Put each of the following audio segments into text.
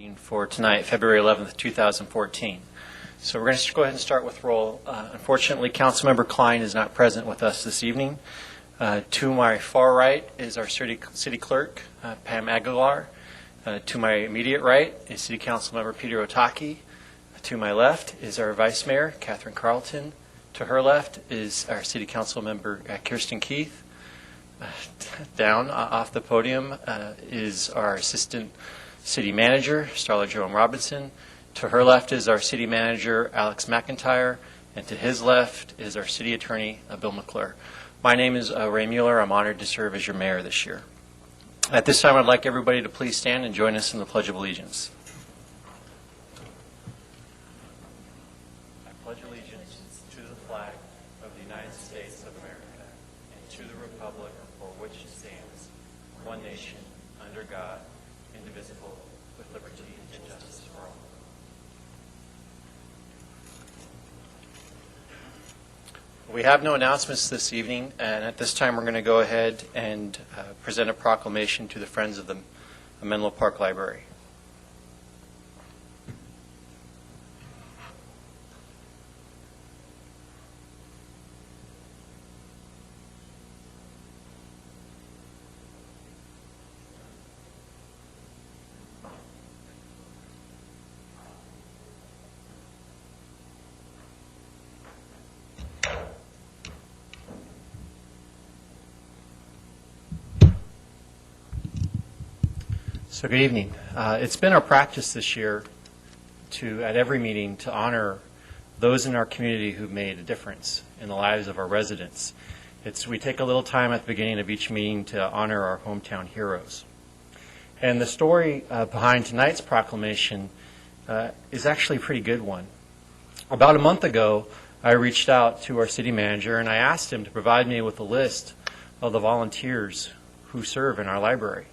meeting for tonight, February 11th, 2014. So we're going to go ahead and start with roll. Unfortunately, Councilmember Klein is not present with us this evening. To my far right is our city clerk, Pam Aguilar. To my immediate right is City Council Member Peter Otaki. To my left is our Vice Mayor, Catherine Carlton. To her left is our City Council Member, Kirsten Keith. Down off the podium is our Assistant City Manager, Starla Jerome Robinson. To her left is our City Manager, Alex McIntyre. And to his left is our City Attorney, Bill McClure. My name is Ray Mueller. I'm honored to serve as your mayor this year. At this time, I'd like everybody to please stand and join us in the Pledge of Allegiance. I pledge allegiance to the flag of the United States of America and to the republic for which it stands, one nation, under God, indivisible, with liberty and justice for all. We have no announcements this evening, and at this time we're going to go ahead and present a proclamation to the Friends of the Menlo Park Library. So good evening. It's been our practice this year at every meeting to honor those in our community who've made a difference in the lives of our residents. We take a little time at the beginning of each meeting to honor our hometown heroes. And the story behind tonight's proclamation is actually a pretty good one. About a month ago, I reached out to our city manager and I asked him to provide me with a list of the volunteers who serve in our library.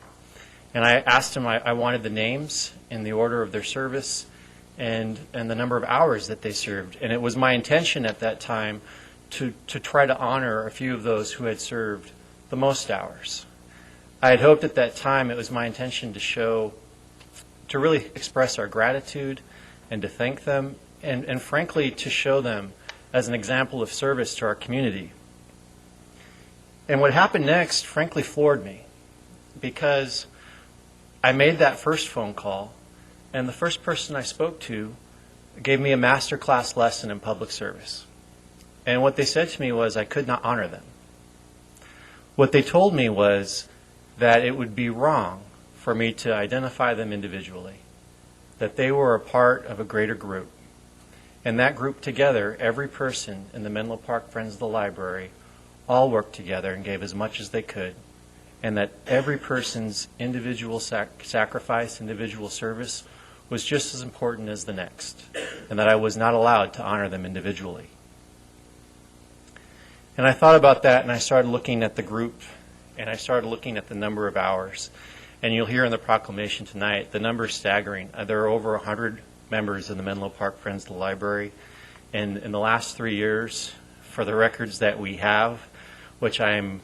And I asked him, I wanted the names in the order of their service and the number of hours that they served. And it was my intention at that time to try to honor a few of those who had served the most hours. I had hoped at that time it was my intention to really express our gratitude and to thank them and frankly to show them as an example of service to our community. And what happened next frankly floored me, because I made that first phone call, and the first person I spoke to gave me a masterclass lesson in public service. And what they said to me was I could not honor them. What they told me was that it would be wrong for me to identify them individually, that they were a part of a greater group. And that group together, every person in the Menlo Park Friends of the Library, all worked together and gave as much as they could. And that every person's individual sacrifice, individual service was just as important as the next, and that I was not allowed to honor them individually. And I thought about that, and I started looking at the group, and I started looking at the number of hours. And you'll hear in the proclamation tonight, the number is staggering. There are over 100 members of the Menlo Park Friends of the Library. And in the last 3 years, for the records that we have, which I am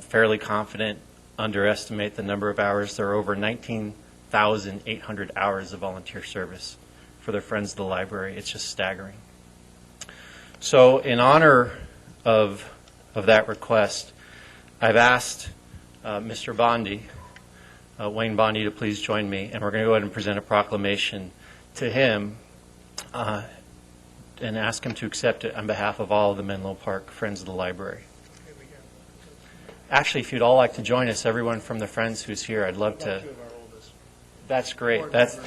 fairly confident underestimate the number of hours. There are over 19,800 hours of volunteer service for the Friends of the Library. It's just staggering. So in honor of that request, I've asked Mr. Bondi, Wayne Bondi, to please join me, and we're going to go ahead and present a proclamation to him and ask him to accept it on behalf of all of the Menlo Park Friends of the Library. Actually, if you'd all like to join us, everyone from the Friends who's here, I'd love to. That's great. That's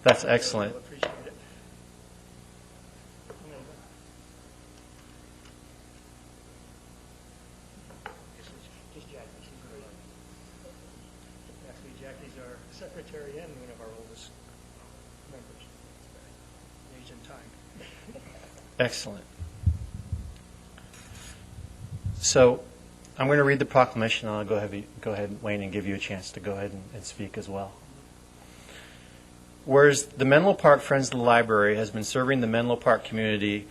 excellent. Actually, Jackie's our secretary and one of our oldest members. Age and time. Excellent. So I'm going to read the proclamation, and I'll go ahead, Wayne, and give you a chance to go ahead and speak as well. Whereas the Menlo Park Friends of the Library has been serving the Menlo Park community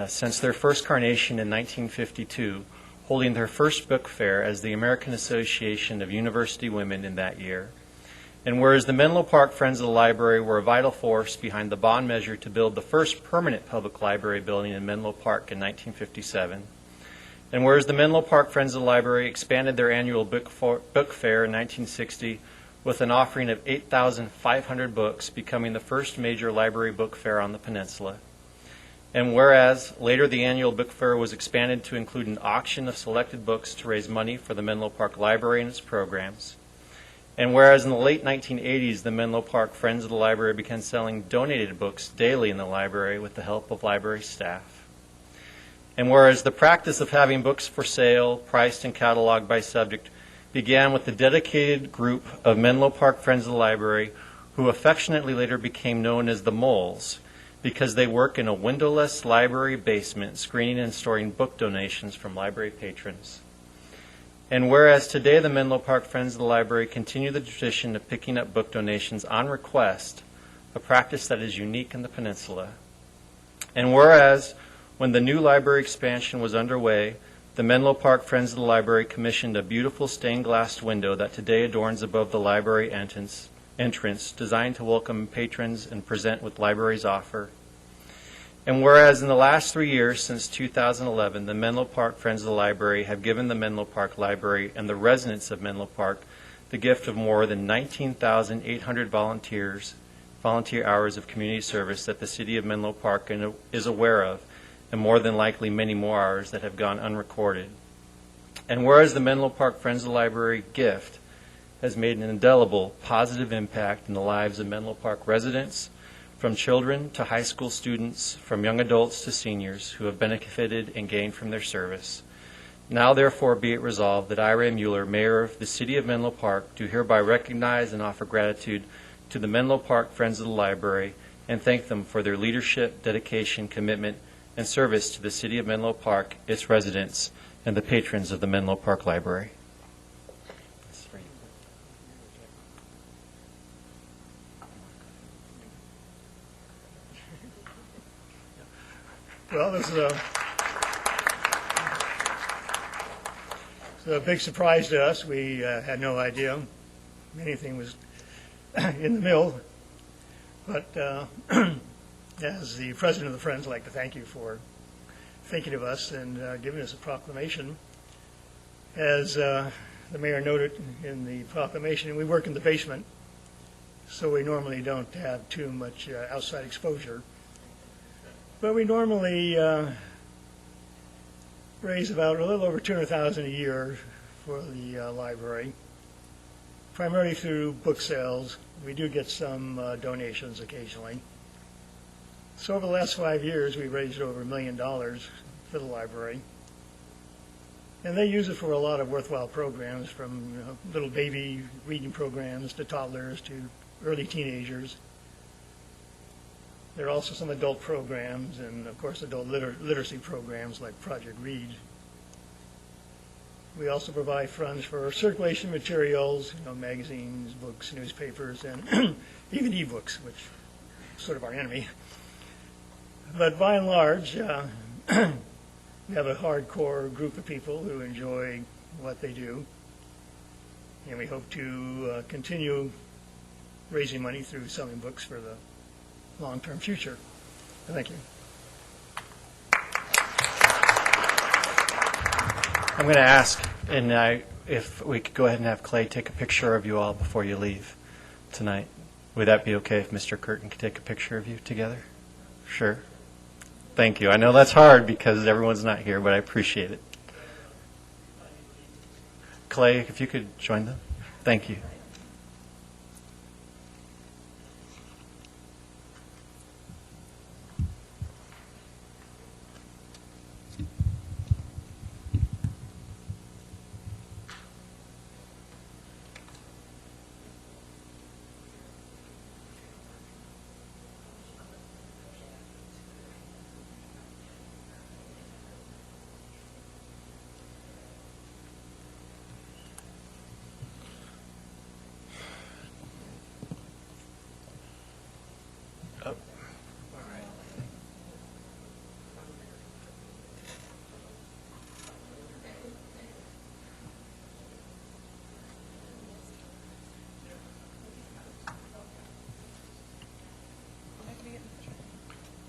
since their first carnation in 1952, holding their first book fair as the American Association of University Women in that year. And whereas the Menlo Park Friends of the Library were a vital force behind the bond measure to build the first permanent public library building in Menlo Park in 1957, and whereas the Menlo Park Friends of the Library expanded their annual book fair in 1960 with an offering of 8,500 books, becoming the first major library book fair on the peninsula. And whereas later the annual book fair was expanded to include an auction of selected books to raise money for the Menlo Park Library and its programs. And whereas in the late 1980s, the Menlo Park Friends of the Library began selling donated books daily in the library with the help of library staff. And whereas the practice of having books for sale, priced and cataloged by subject, began with the dedicated group of Menlo Park Friends of the Library, who affectionately later became known as the Moles, because they work in a windowless library basement screening and storing book donations from library patrons. And whereas today the Menlo Park Friends of the Library continue the tradition of picking up book donations on request, a practice that is unique in the peninsula. And whereas when the new library expansion was underway, the Menlo Park Friends of the Library commissioned a beautiful stained glass window that today adorns above the library entrance, designed to welcome patrons and present what libraries offer. And whereas in the last 3 years since 2011, the Menlo Park Friends of the Library have given the Menlo Park Library and the residents of Menlo Park the gift of more than 19,800 volunteer hours of community service that the city of Menlo Park is aware of, and more than likely many more hours that have gone unrecorded. And whereas the Menlo Park Friends of the Library gift has made an indelible positive impact in the lives of Menlo Park residents, from children to high school students, from young adults to seniors who have benefited and gained from their service. Now, therefore, be it resolved that I, Ray Mueller, Mayor of the City of Menlo Park, do hereby recognize and offer gratitude to the Menlo Park Friends of the Library and thank them for their leadership, dedication, commitment, and service to the City of Menlo Park, its residents, and the patrons of the Menlo Park Library. Well, this is a big surprise to us. We had no idea anything was in the mill. But as the president of the Friends, I'd like to thank you for thinking of us and giving us a proclamation. As the mayor noted in the proclamation, we work in the basement, so we normally don't have too much outside exposure. But we normally raise about a little over $200,000 a year for the library, primarily through book sales. We do get some donations occasionally. So over the last 5 years, we've raised over $1 million for the library. And they use it for a lot of worthwhile programs, from little baby reading programs to toddlers to early teenagers. There are also some adult programs and, of course, adult literacy programs like Project Read. We also provide funds for circulation materials, magazines, books, newspapers, and even e-books, which is sort of our enemy. But by and large, we have a hardcore group of people who enjoy what they do, and we hope to continue raising money through selling books for the long-term future. Thank you. I'm going to ask, if we could go ahead and have Clay take a picture of you all before you leave tonight. Would that be okay if Mr. Curtin could take a picture of you together? Sure. Thank you. I know that's hard because everyone's not here, but I appreciate it. Clay, if you could join them. Thank you.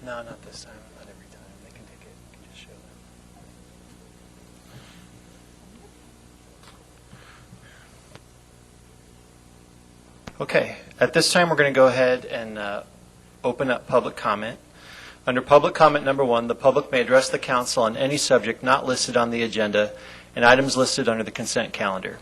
No, not this time. Not every time. They can take it. You can just show them. Okay. At this time, we're going to go ahead and open up public comment. Under public comment number 1, the public may address the council on any subject not listed on the agenda and items listed under the consent calendar.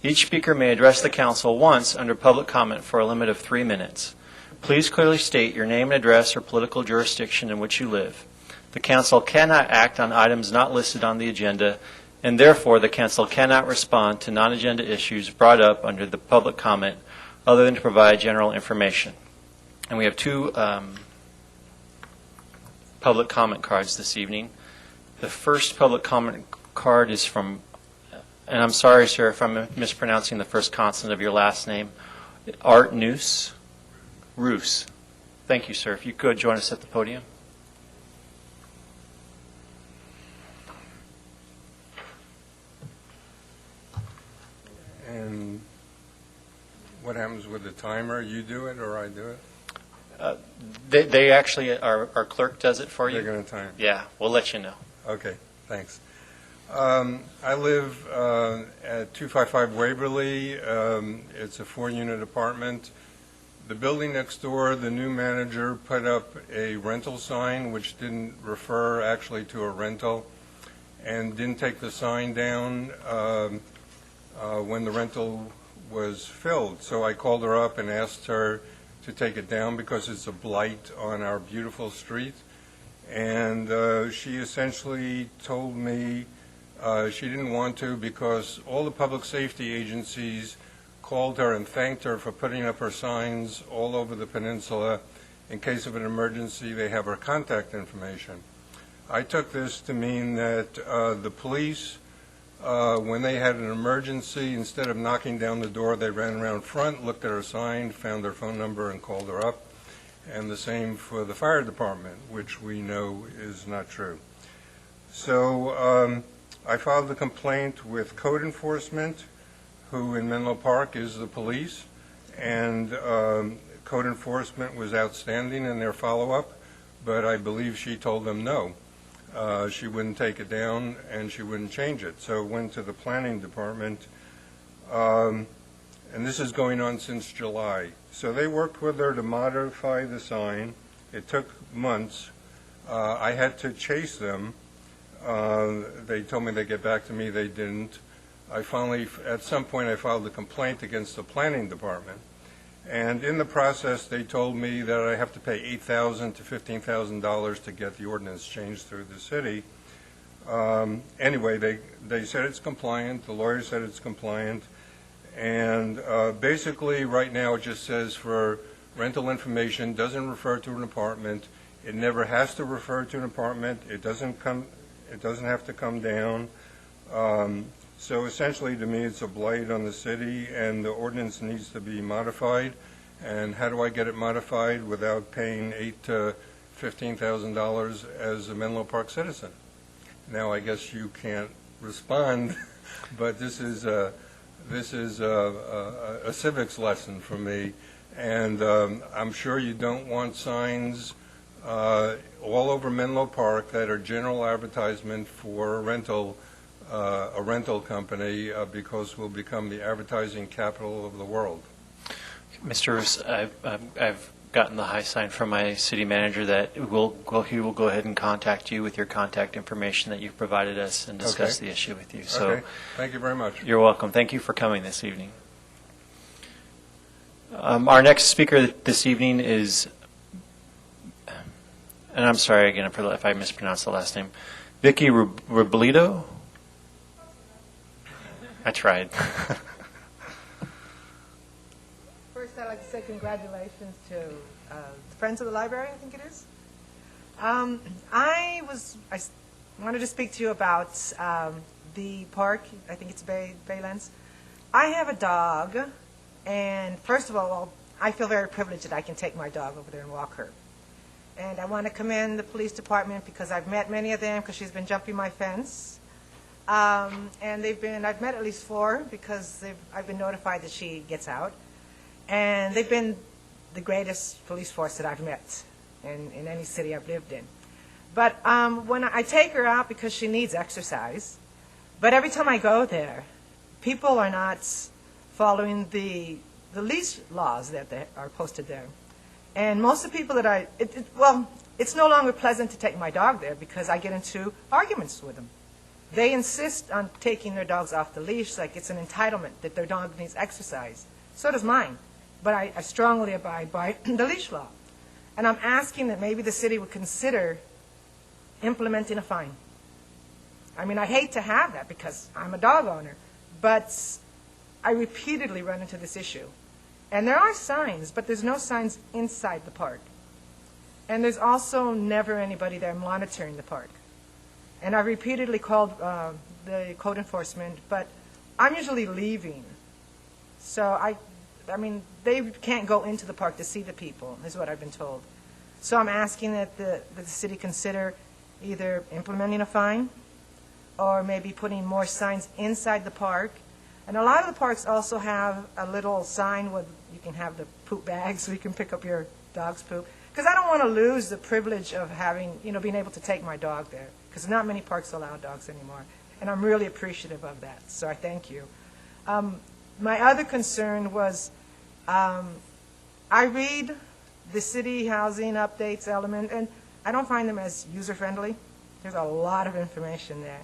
Each speaker may address the council once under public comment for a limit of 3 minutes. Please clearly state your name and address or political jurisdiction in which you live. The council cannot act on items not listed on the agenda, and therefore the council cannot respond to non-agenda issues brought up under the public comment other than to provide general information. And we have 2 public comment cards this evening. The first public comment card is from, and I'm sorry, sir, if I'm mispronouncing the first consonant of your last name, Art Noose. Roos. Thank you, sir. If you could join us at the podium. And what happens with the timer? You do it or I do it? They actually, our clerk does it for you. They're going to time. Yeah, we'll let you know. Okay, thanks. I live at 255 Waverly. It's a 4-unit apartment. The building next door, the new manager put up a rental sign which didn't refer actually to a rental and didn't take the sign down when the rental was filled. So I called her up and asked her to take it down because it's a blight on our beautiful street. And she essentially told me she didn't want to because all the public safety agencies called her and thanked her for putting up her signs all over the peninsula. In case of an emergency, they have her contact information. I took this to mean that the police, when they had an emergency, instead of knocking down the door, they ran around front, looked at her sign, found her phone number, and called her up. And the same for the fire department, which we know is not true. So I filed the complaint with code enforcement, who in Menlo Park is the police, and code enforcement was outstanding in their follow-up, but I believe she told them no. She wouldn't take it down and she wouldn't change it. So it went to the planning department, and this is going on since July. So they worked with her to modify the sign. It took months. I had to chase them. They told me they'd get back to me. They didn't. I finally, at some point, I filed a complaint against the planning department. And in the process, they told me that I have to pay $8,000 to $15,000 to get the ordinance changed through the city. Anyway, they said it's compliant. The lawyer said it's compliant. And basically, right now, it just says for rental information, doesn't refer to an apartment. It never has to refer to an apartment. It doesn't have to come down. So essentially, to me, it's a blight on the city, and the ordinance needs to be modified. And how do I get it modified without paying $8,000 to $15,000 as a Menlo Park citizen? Now, I guess you can't respond, but this is a civics lesson for me. And I'm sure you don't want signs all over Menlo Park that are general advertisement for a rental company because we'll become the advertising capital of the world. Mr. Roos, I've gotten the high sign from my city manager that he will go ahead and contact you with your contact information that you've provided us and discuss the issue with you. So okay. Thank you very much. You're welcome. Thank you for coming this evening. Our next speaker this evening is, and I'm sorry again if I mispronounced the last name, Vicky Robledo. I tried. First, I'd like to say congratulations to the Friends of the Library, I think it is. I wanted to speak to you about the park. I think it's Baylands. I have a dog, and first of all, I feel very privileged that I can take my dog over there and walk her. And I want to commend the police department because I've met many of them because she's been jumping my fence. And I've met at least 4 because I've been notified that she gets out. And they've been the greatest police force that I've met. in any city I've lived in. But when I take her out because she needs exercise, but every time I go there, people are not following the leash laws that are posted there. And most of the people that it's no longer pleasant to take my dog there because I get into arguments with them. They insist on taking their dogs off the leash like it's an entitlement that their dog needs exercise. So does mine. But I strongly abide by the leash law. And I'm asking that maybe the city would consider implementing a fine. I mean, I hate to have that because I'm a dog owner, but I repeatedly run into this issue. And there are signs, but there's no signs inside the park. And there's also never anybody there monitoring the park. And I repeatedly called the code enforcement, but I'm usually leaving. So I mean, they can't go into the park to see the people, is what I've been told. So I'm asking that the city consider either implementing a fine or maybe putting more signs inside the park. And a lot of the parks also have a little sign where you can have the poop bag so you can pick up your dog's poop. Because I don't want to lose the privilege of having, being able to take my dog there. Because not many parks allow dogs anymore. And I'm really appreciative of that. So I thank you. My other concern was I read the city housing updates element, and I don't find them as user-friendly. There's a lot of information there.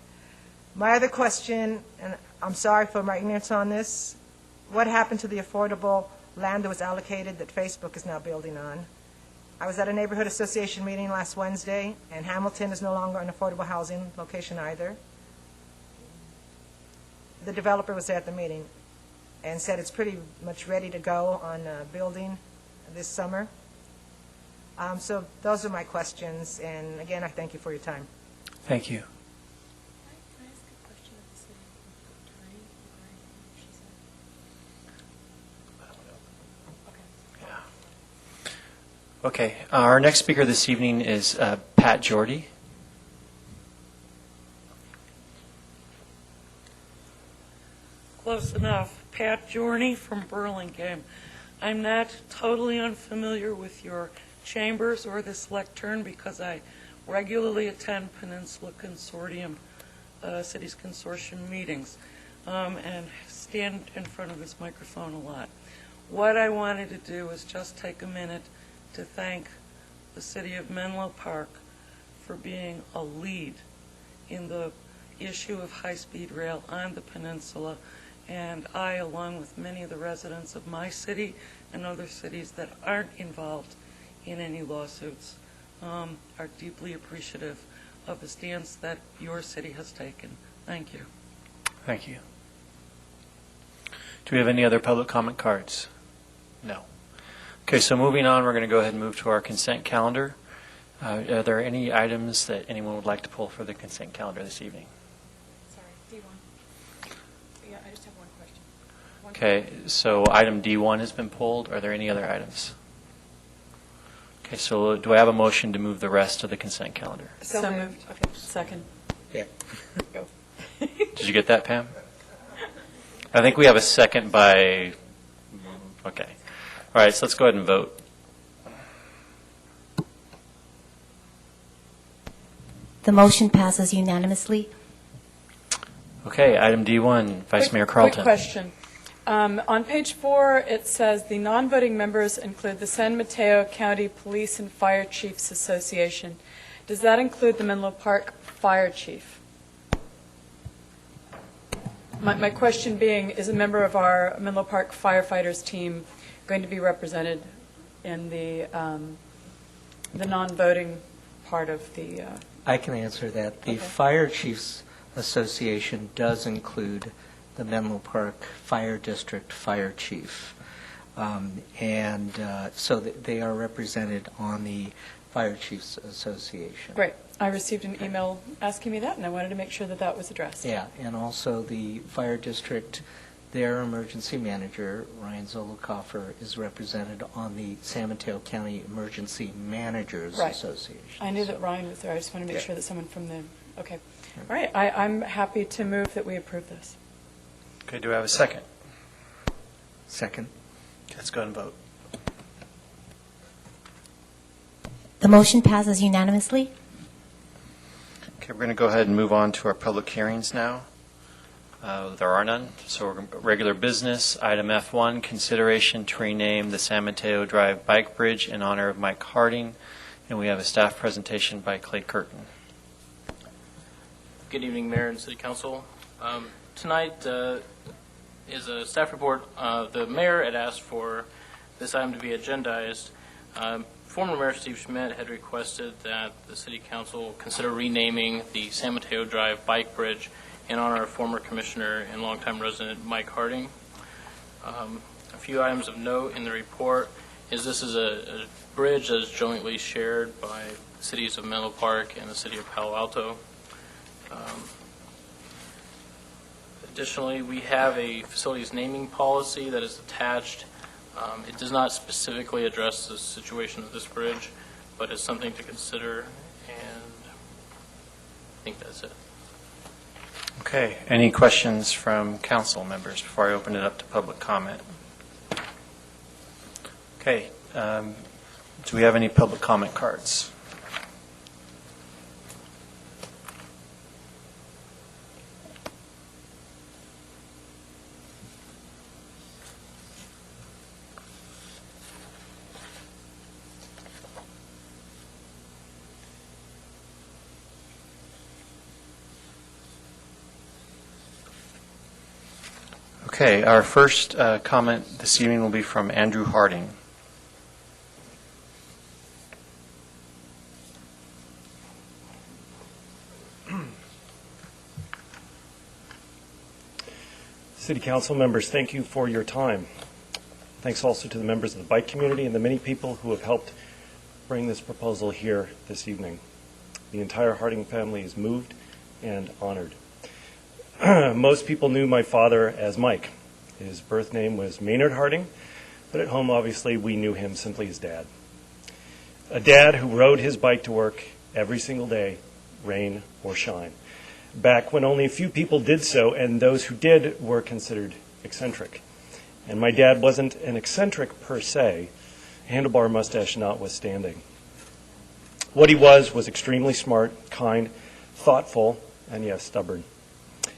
My other question, and I'm sorry for my ignorance on this, what happened to the affordable land that was allocated that Facebook is now building on? I was at a neighborhood association meeting last Wednesday, and Hamilton is no longer an affordable housing location either. The developer was there at the meeting and said it's pretty much ready to go on building this summer. So those are my questions, and again, I thank you for your time. Thank you. Can I ask a question of the city attorney regarding what she said? Okay. Our next speaker this evening is Pat Jordy. Close enough. Pat Jorney from Burlingame. I'm not totally unfamiliar with your chambers or this lectern because I regularly attend Peninsula Consortium, Cities Consortium meetings, and stand in front of this microphone a lot. What I wanted to do is just take a minute to thank the City of Menlo Park for being a lead in the issue of high-speed rail on the peninsula. And I, along with many of the residents of my city and other cities that aren't involved in any lawsuits, are deeply appreciative of the stance that your city has taken. Thank you. Thank you. Do we have any other public comment cards? No. Okay, so moving on, we're going to go ahead and move to our consent calendar. Are there any items that anyone would like to pull for the consent calendar this evening? Sorry, D1. Yeah, I just have one question. Okay, so item D1 has been pulled. Are there any other items? Okay, so do I have a motion to move the rest of the consent calendar? So moved. Okay, second. Yeah. Go. Did you get that, Pam? I think we have a second by, okay. All right, so let's go ahead and vote. The motion passes unanimously. Okay, item D1, Vice Mayor Carlton. Quick question. On page 4, it says the non-voting members include the San Mateo County Police and Fire Chiefs Association. Does that include the Menlo Park Fire Chief? My question being, is a member of our Menlo Park firefighters team going to be represented in the non-voting part of the... I can answer that. The Okay. Fire Chiefs Association does include the Menlo Park Fire District Fire Chief. So they are represented on the Fire Chiefs Association. Great. I received an email asking me that, and I wanted to make sure that that was addressed. Yeah, and also the Fire District, their emergency manager, Ryan Zolokoffer, is represented on the San Mateo County Emergency Managers Right. Association. I knew So- that Ryan was there. I just want to make Yeah. sure that someone from the, okay. All right, I'm happy to move that we approve this. Okay, do I have a second? Second. Okay, let's go ahead and vote. The The motion passes unanimously. Okay, we're going to go ahead and move on to our public hearings now. There are none. So regular business, item F1, consideration to rename the San Mateo Drive Bike Bridge in honor of Mike Harding. And we have a staff presentation by Clay Curtin. Good evening, Mayor and City Council. Tonight is a staff report. The mayor had asked for this item to be agendized. Former Mayor Steve Schmidt had requested that the City Council consider renaming the San Mateo Drive Bike Bridge in honor of former Commissioner and longtime resident Mike Harding. A few items of note in the report is this is a bridge that is jointly shared by the cities of Menlo Park and the City of Palo Alto. Additionally, we have a facilities naming policy that is attached. It does not specifically address the situation of this bridge, but it's something to consider, and I think that's it. Okay, any questions from council members before I open it up to public comment? Okay, do we have any public comment cards? Okay, our first comment this evening will be from Andrew Harding. City Council members, thank you for your time. Thanks also to the members of the bike community and the many people who have helped bring this proposal here this evening. The entire Harding family is moved and honored. Most people knew my father as Mike. His birth name was Maynard Harding, but at home, obviously, we knew him simply as Dad. A dad who rode his bike to work every single day, rain or shine, back when only a few people did so, and those who did were considered eccentric. And my dad wasn't an eccentric per se, handlebar mustache notwithstanding. What he was extremely smart, kind, thoughtful, and yes, stubborn.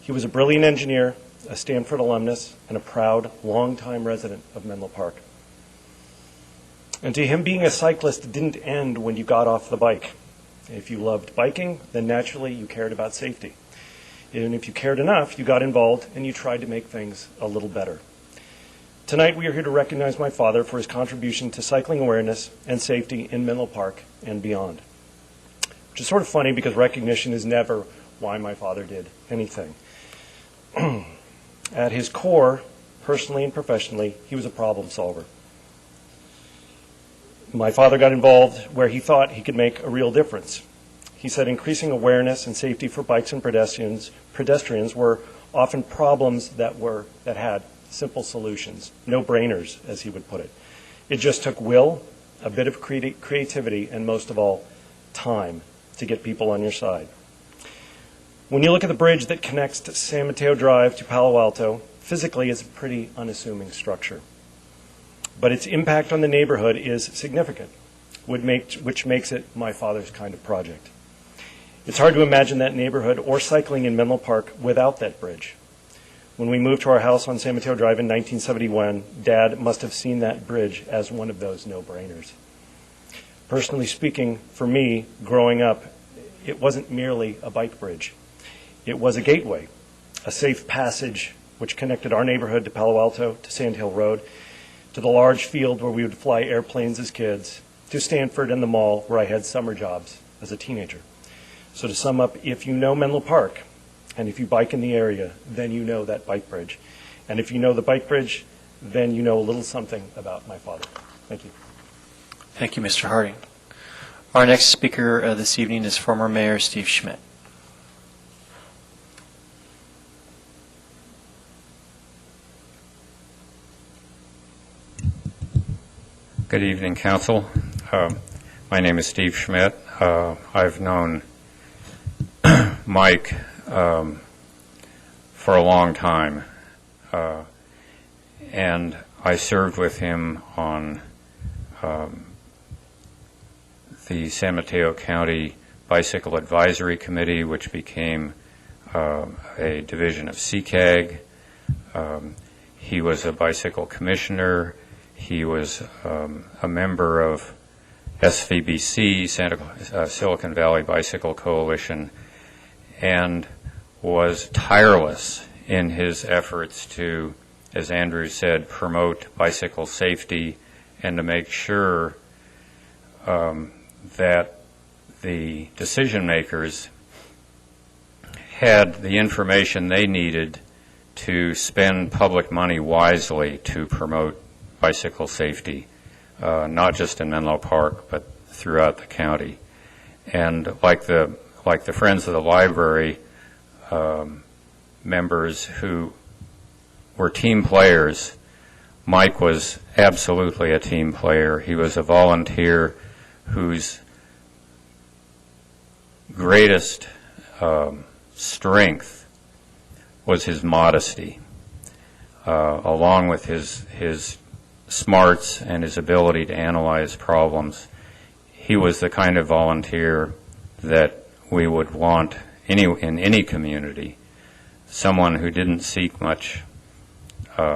He was a brilliant engineer, a Stanford alumnus, and a proud, longtime resident of Menlo Park. And to him, being a cyclist didn't end when you got off the bike. If you loved biking, then naturally you cared about safety. And if you cared enough, you got involved and you tried to make things a little better. Tonight we are here to recognize my father for his contribution to cycling awareness and safety in Menlo Park and beyond. Which is sort of funny because recognition is never why my father did anything. At his core, personally and professionally, he was a problem solver. My father got involved where he thought he could make a real difference. He said increasing awareness and safety for bikes and pedestrians were often problems that had simple solutions, no-brainers, as he would put it. It just took will, a bit of creativity, and most of all, time to get people on your side. When you look at the bridge that connects San Mateo Drive to Palo Alto, physically it's a pretty unassuming structure. But its impact on the neighborhood is significant, which makes it my father's kind of project. It's hard to imagine that neighborhood or cycling in Menlo Park without that bridge. When we moved to our house on San Mateo Drive in 1971, Dad must have seen that bridge as one of those no-brainers. Personally speaking, for me, growing up, it wasn't merely a bike bridge. It was a gateway, a safe passage which connected our neighborhood to Palo Alto, to Sand Hill Road, to the large field where we would fly airplanes as kids, to Stanford and the mall where I had summer jobs as a teenager. So to sum up, if you know Menlo Park, and if you bike in the area, then you know that bike bridge. And if you know the bike bridge, then you know a little something about my father. Thank you. Thank you, Mr. Harding. Our next speaker this evening is former Mayor Steve Schmidt. Good evening, Council. My name is Steve Schmidt. I've known Mike for a long time, and I served with him on the San Mateo County Bicycle Advisory Committee, which became a division of CCAG. He was a bicycle commissioner. He was a member of SVBC, Silicon Valley Bicycle Coalition, and was tireless in his efforts to, as Andrew said, promote bicycle safety and to make sure that the decision makers had the information they needed to spend public money wisely to promote bicycle safety, not just in Menlo Park, but throughout the county. And like the Friends of the Library members who were team players, Mike was absolutely a team player. He was a volunteer whose greatest strength was his modesty, along with his smarts and his ability to analyze problems. He was the kind of volunteer that we would want in any community, someone who didn't seek much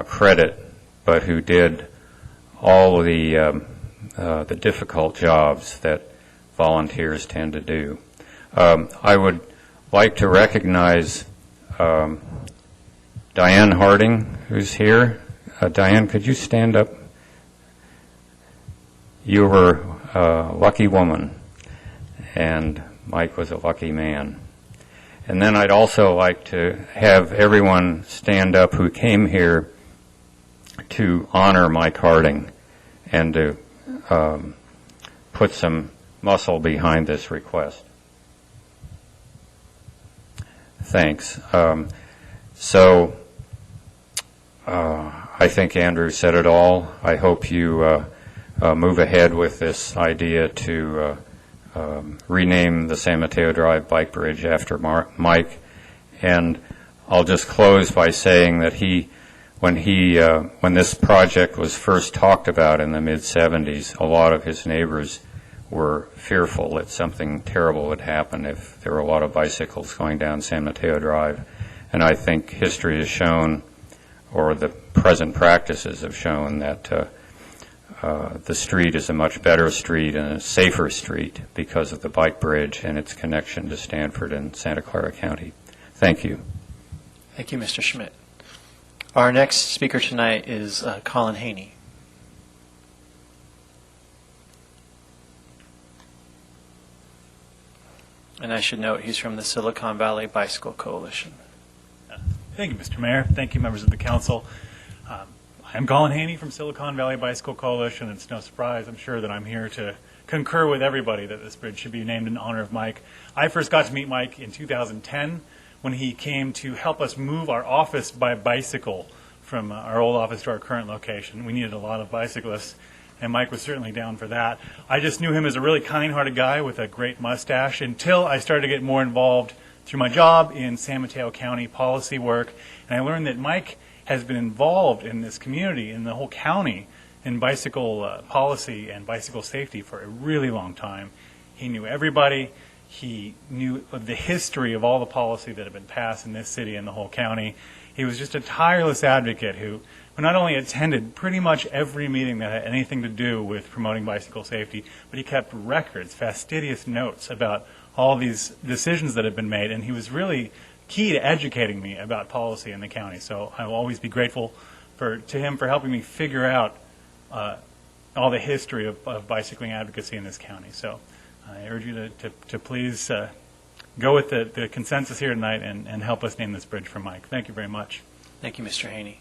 credit, but who did all of the difficult jobs that volunteers tend to do. I would like to recognize Diane Harding, who's here. Diane, could you stand up? You were a lucky woman, and Mike was a lucky man. And then I'd also like to have everyone stand up who came here to honor Mike Harding and to put some muscle behind this request. Thanks. I think Andrew said it all. I hope you move ahead with this idea to rename the San Mateo Drive Bike Bridge after Mike. And I'll just close by saying that when this project was first talked about in the mid-'70s, a lot of his neighbors were fearful that something terrible would happen if there were a lot of bicycles going down San Mateo Drive. And I think history has shown, or the present practices have shown, that the street is a much better street and a safer street because of the bike bridge and its connection to Stanford and Santa Clara County. Thank you. Thank you, Mr. Schmidt. Our next speaker tonight is Colin Haney. And I should note he's from the Silicon Valley Bicycle Coalition. Thank you, Mr. Mayor. Thank you, members of the council. I'm Colin Haney from Silicon Valley Bicycle Coalition. It's no surprise, I'm sure, that I'm here to concur with everybody that this bridge should be named in honor of Mike. I first got to meet Mike in 2010 when he came to help us move our office by bicycle from our old office to our current location. We needed a lot of bicyclists, and Mike was certainly down for that. I just knew him as a really kind-hearted guy with a great mustache until I started to get more involved through my job in San Mateo County policy work, and I learned that Mike has been involved in this community, in the whole county, in bicycle policy and bicycle safety for a really long time. He knew everybody. He knew the history of all the policy that had been passed in this city and the whole county. He was just a tireless advocate who not only attended pretty much every meeting that had anything to do with promoting bicycle safety, but he kept records, fastidious notes about all these decisions that had been made, and he was really key to educating me about policy in the county. So I will always be grateful to him for helping me figure out all the history of bicycling advocacy in this county. So I urge you to please go with the consensus here tonight and help us name this bridge for Mike. Thank you very much. Thank you, Mr. Haney.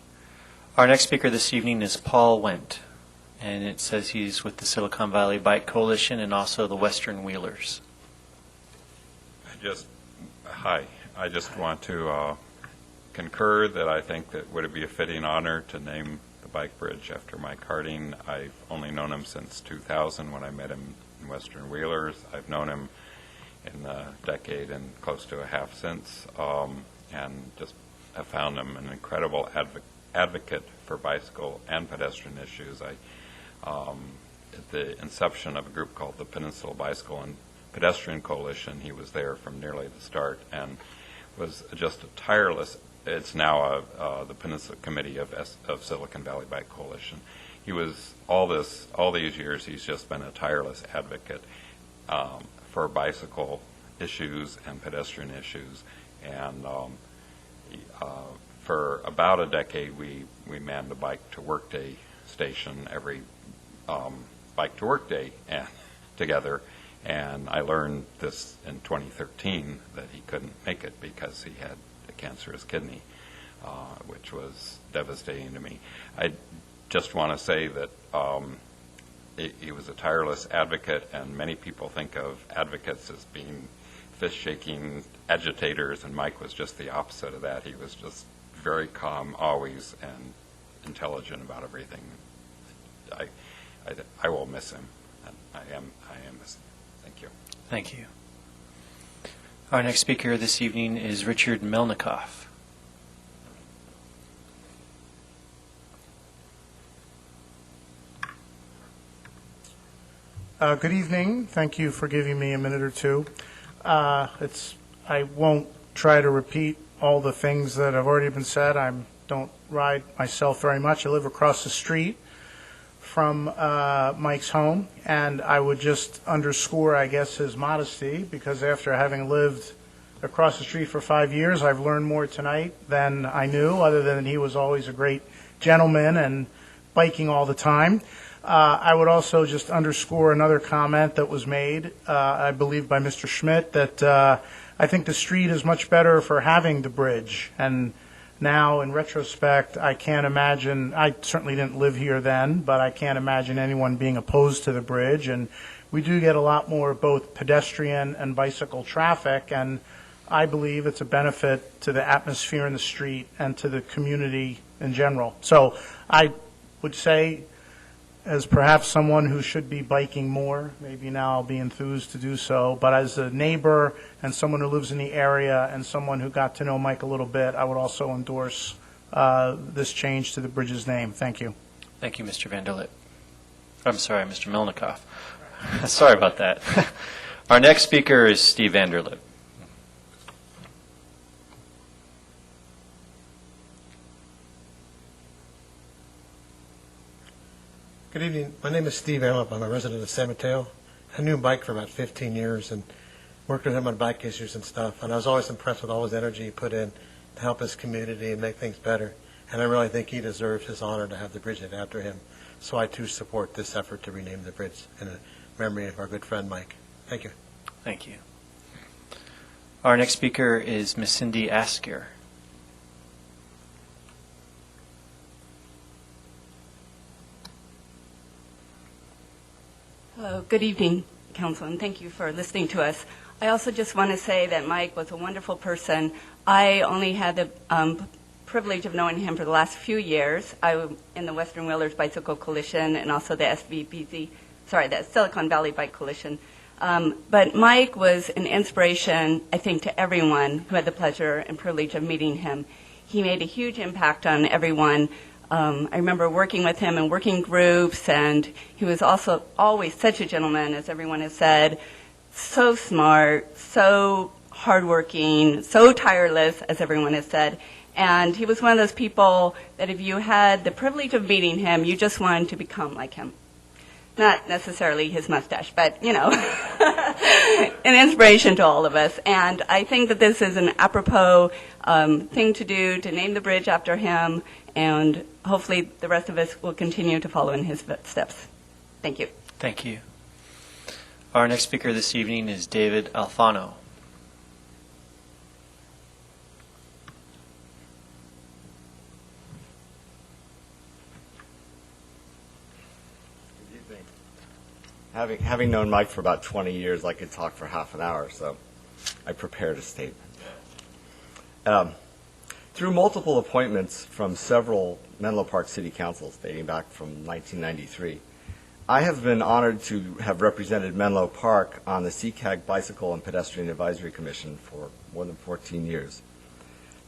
Our next speaker this evening is Paul Wendt, and it says he's with the Silicon Valley Bike Coalition and also the Western Wheelers. Hi. I just want to concur that I think that would it be a fitting honor to name the bike bridge after Mike Harding. I've only known him since 2000 when I met him in Western Wheelers. I've known him in a decade and close to a half since, and just have found him an incredible advocate for bicycle and pedestrian issues. at the inception of a group called the Peninsula Bicycle and Pedestrian Coalition. He was there from nearly the start and was just a tireless. It's now the Peninsula Committee of Silicon Valley Bike Coalition. He was all these years. He's just been a tireless advocate for bicycle issues and pedestrian issues. And for about a decade, we manned a bike to work day station every bike to work day and together. And I learned this in 2013 that he couldn't make it because he had a cancerous kidney, which was devastating to me. I just want to say that he was a tireless advocate, and many people think of advocates as being fist-shaking agitators, and Mike was just the opposite of that. He was just very calm, always, and intelligent about everything. I will miss him. I am missing him. Thank you. Thank you. Our next speaker this evening is Richard Melnikoff. Good evening. Thank you for giving me a minute or two. I won't try to repeat all the things that have already been said. I don't ride myself very much. I live across the street from Mike's home, and I would just underscore, I guess, his modesty, because after having lived across the street for 5 years, I've learned more tonight than I knew, other than he was always a great gentleman and biking all the time. I would also just underscore another comment that was made, I believe by Mr. Schmidt, that I think the street is much better for having the bridge. And now, in retrospect, I can't imagine, I certainly didn't live here then, but I can't imagine anyone being opposed to the bridge. And we do get a lot more both pedestrian and bicycle traffic, and I believe it's a benefit to the atmosphere in the street and to the community in general. So I would say, as perhaps someone who should be biking more, maybe now I'll be enthused to do so, but as a neighbor and someone who lives in the area and someone who got to know Mike a little bit, I would also endorse this change to the bridge's name. Thank you. Thank you, Mr. Vanderlip. I'm sorry, Mr. Melnikoff. Sorry about that. Our next speaker is Steve Vanderlip. Good evening. My name is Steve Vanderlip. I'm a resident of San Mateo. I knew Mike for about 15 years and worked with him on bike issues and stuff. And I was always impressed with all his energy he put in to help his community and make things better. And I really think he deserves his honor to have the bridge named after him. So I, too, support this effort to rename the bridge in memory of our good friend Mike. Thank you. Thank you. Our next speaker is Ms. Cindy Asker. Hello, good evening, Council, and thank you for listening to us. I also just want to say that Mike was a wonderful person. I only had the privilege of knowing him for the last few years. I was in the Western Wheelers Bicycle Coalition and also the the Silicon Valley Bike Coalition. But Mike was an inspiration, I think, to everyone who had the pleasure and privilege of meeting him. He made a huge impact on everyone. I remember working with him in working groups, and he was also always such a gentleman, as everyone has said, so smart, so hardworking, so tireless, as everyone has said. And he was one of those people that if you had the privilege of meeting him, you just wanted to become like him. Not necessarily his mustache, but, you know, an inspiration to all of us. And I think that this is an apropos thing to do, to name the bridge after him, and hopefully the rest of us will continue to follow in his footsteps. Thank you. Thank you. Our next speaker this evening is David Alfano. Having known Mike for about 20 years, I could talk for half an hour, so I prepared a statement. Through multiple appointments from several Menlo Park City Councils dating back from 1993, I have been honored to have represented Menlo Park on the CCAG Bicycle and Pedestrian Advisory Commission for more than 14 years.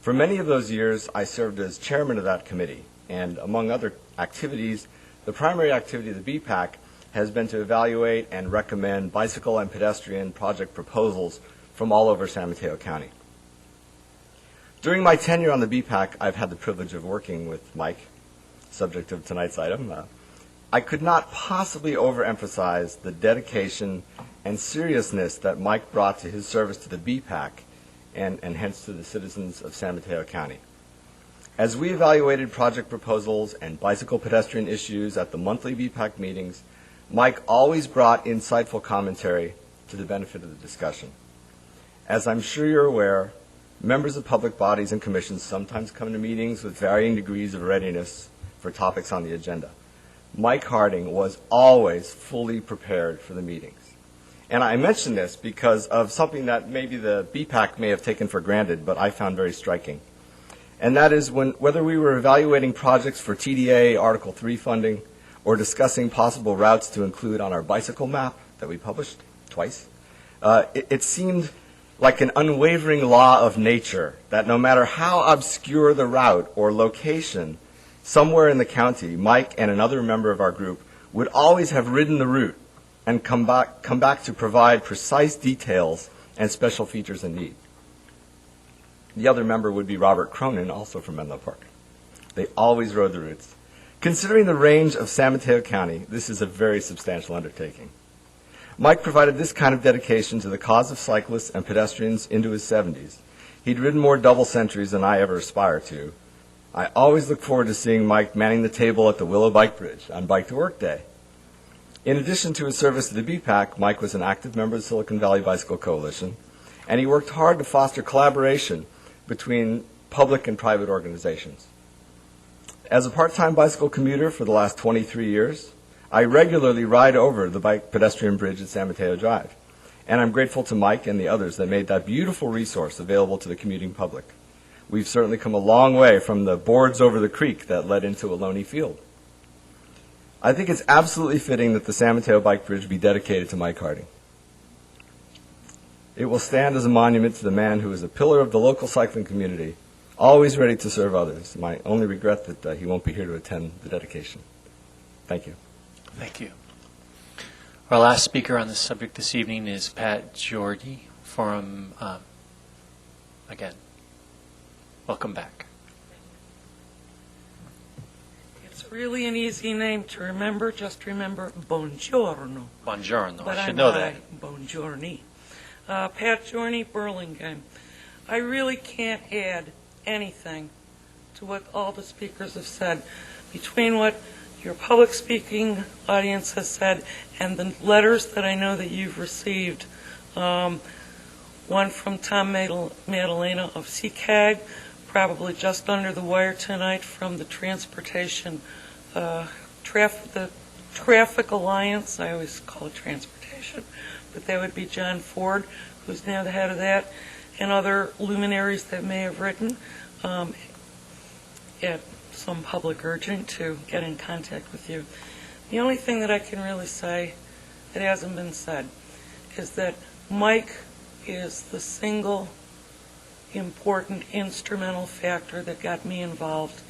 For many of those years, I served as chairman of that committee, and among other activities, the primary activity of the BPAC has been to evaluate and recommend bicycle and pedestrian project proposals from all over San Mateo County. During my tenure on the BPAC, I've had the privilege of working with Mike, subject of tonight's item. I could not possibly overemphasize the dedication and seriousness that Mike brought to his service to the BPAC and hence to the citizens of San Mateo County. As we evaluated project proposals and bicycle pedestrian issues at the monthly BPAC meetings, Mike always brought insightful commentary to the benefit of the discussion. As I'm sure you're aware, members of public bodies and commissions sometimes come to meetings with varying degrees of readiness for topics on the agenda. Mike Harding was always fully prepared for the meetings. And I mention this because of something that maybe the BPAC may have taken for granted, but I found very striking. And that is whether we were evaluating projects for TDA Article 3 funding or discussing possible routes to include on our bicycle map that we published twice, it seemed like an unwavering law of nature that no matter how obscure the route or location, somewhere in the county, Mike and another member of our group would always have ridden the route and come back to provide precise details and special features in need. The other member would be Robert Cronin, also from Menlo Park. They always rode the routes. Considering the range of San Mateo County, this is a very substantial undertaking. Mike provided this kind of dedication to the cause of cyclists and pedestrians into his 70s. He'd ridden more double centuries than I ever aspire to. I always look forward to seeing Mike manning the table at the Willow Bike Bridge on Bike to Work Day. In addition to his service to the BPAC, Mike was an active member of the Silicon Valley Bicycle Coalition, and he worked hard to foster collaboration between public and private organizations. As a part-time bicycle commuter for the last 23 years, I regularly ride over the bike pedestrian bridge at San Mateo Drive, and I'm grateful to Mike and the others that made that beautiful resource available to the commuting public. We've certainly come a long way from the boards over the creek that led into Ohlone Field. I think it's absolutely fitting that the San Mateo Bike Bridge be dedicated to Mike Harding. It will stand as a monument to the man who is a pillar of the local cycling community, always ready to serve others. My only regret that he won't be here to attend the dedication. Thank you. Thank you. Our last speaker on this subject this evening is Pat Jordy from, again, welcome back. It's really an easy name to remember. Just remember Buongiorno. Buongiorno. But I should know that. Buongiorni. Pat Jorny, Burlingame. I really can't add anything to what all the speakers have said. Between what your public speaking audience has said and the letters that I know that you've received, one from Tom Madalena of CCAG, probably just under the wire tonight from the Transportation, the Traffic Alliance, I always call it transportation, but that would be John Ford, who's now the head of that, and other luminaries that may have written at some public urging to get in contact with you. The only thing that I can really say that hasn't been said is that Mike is the single important instrumental factor that got me involved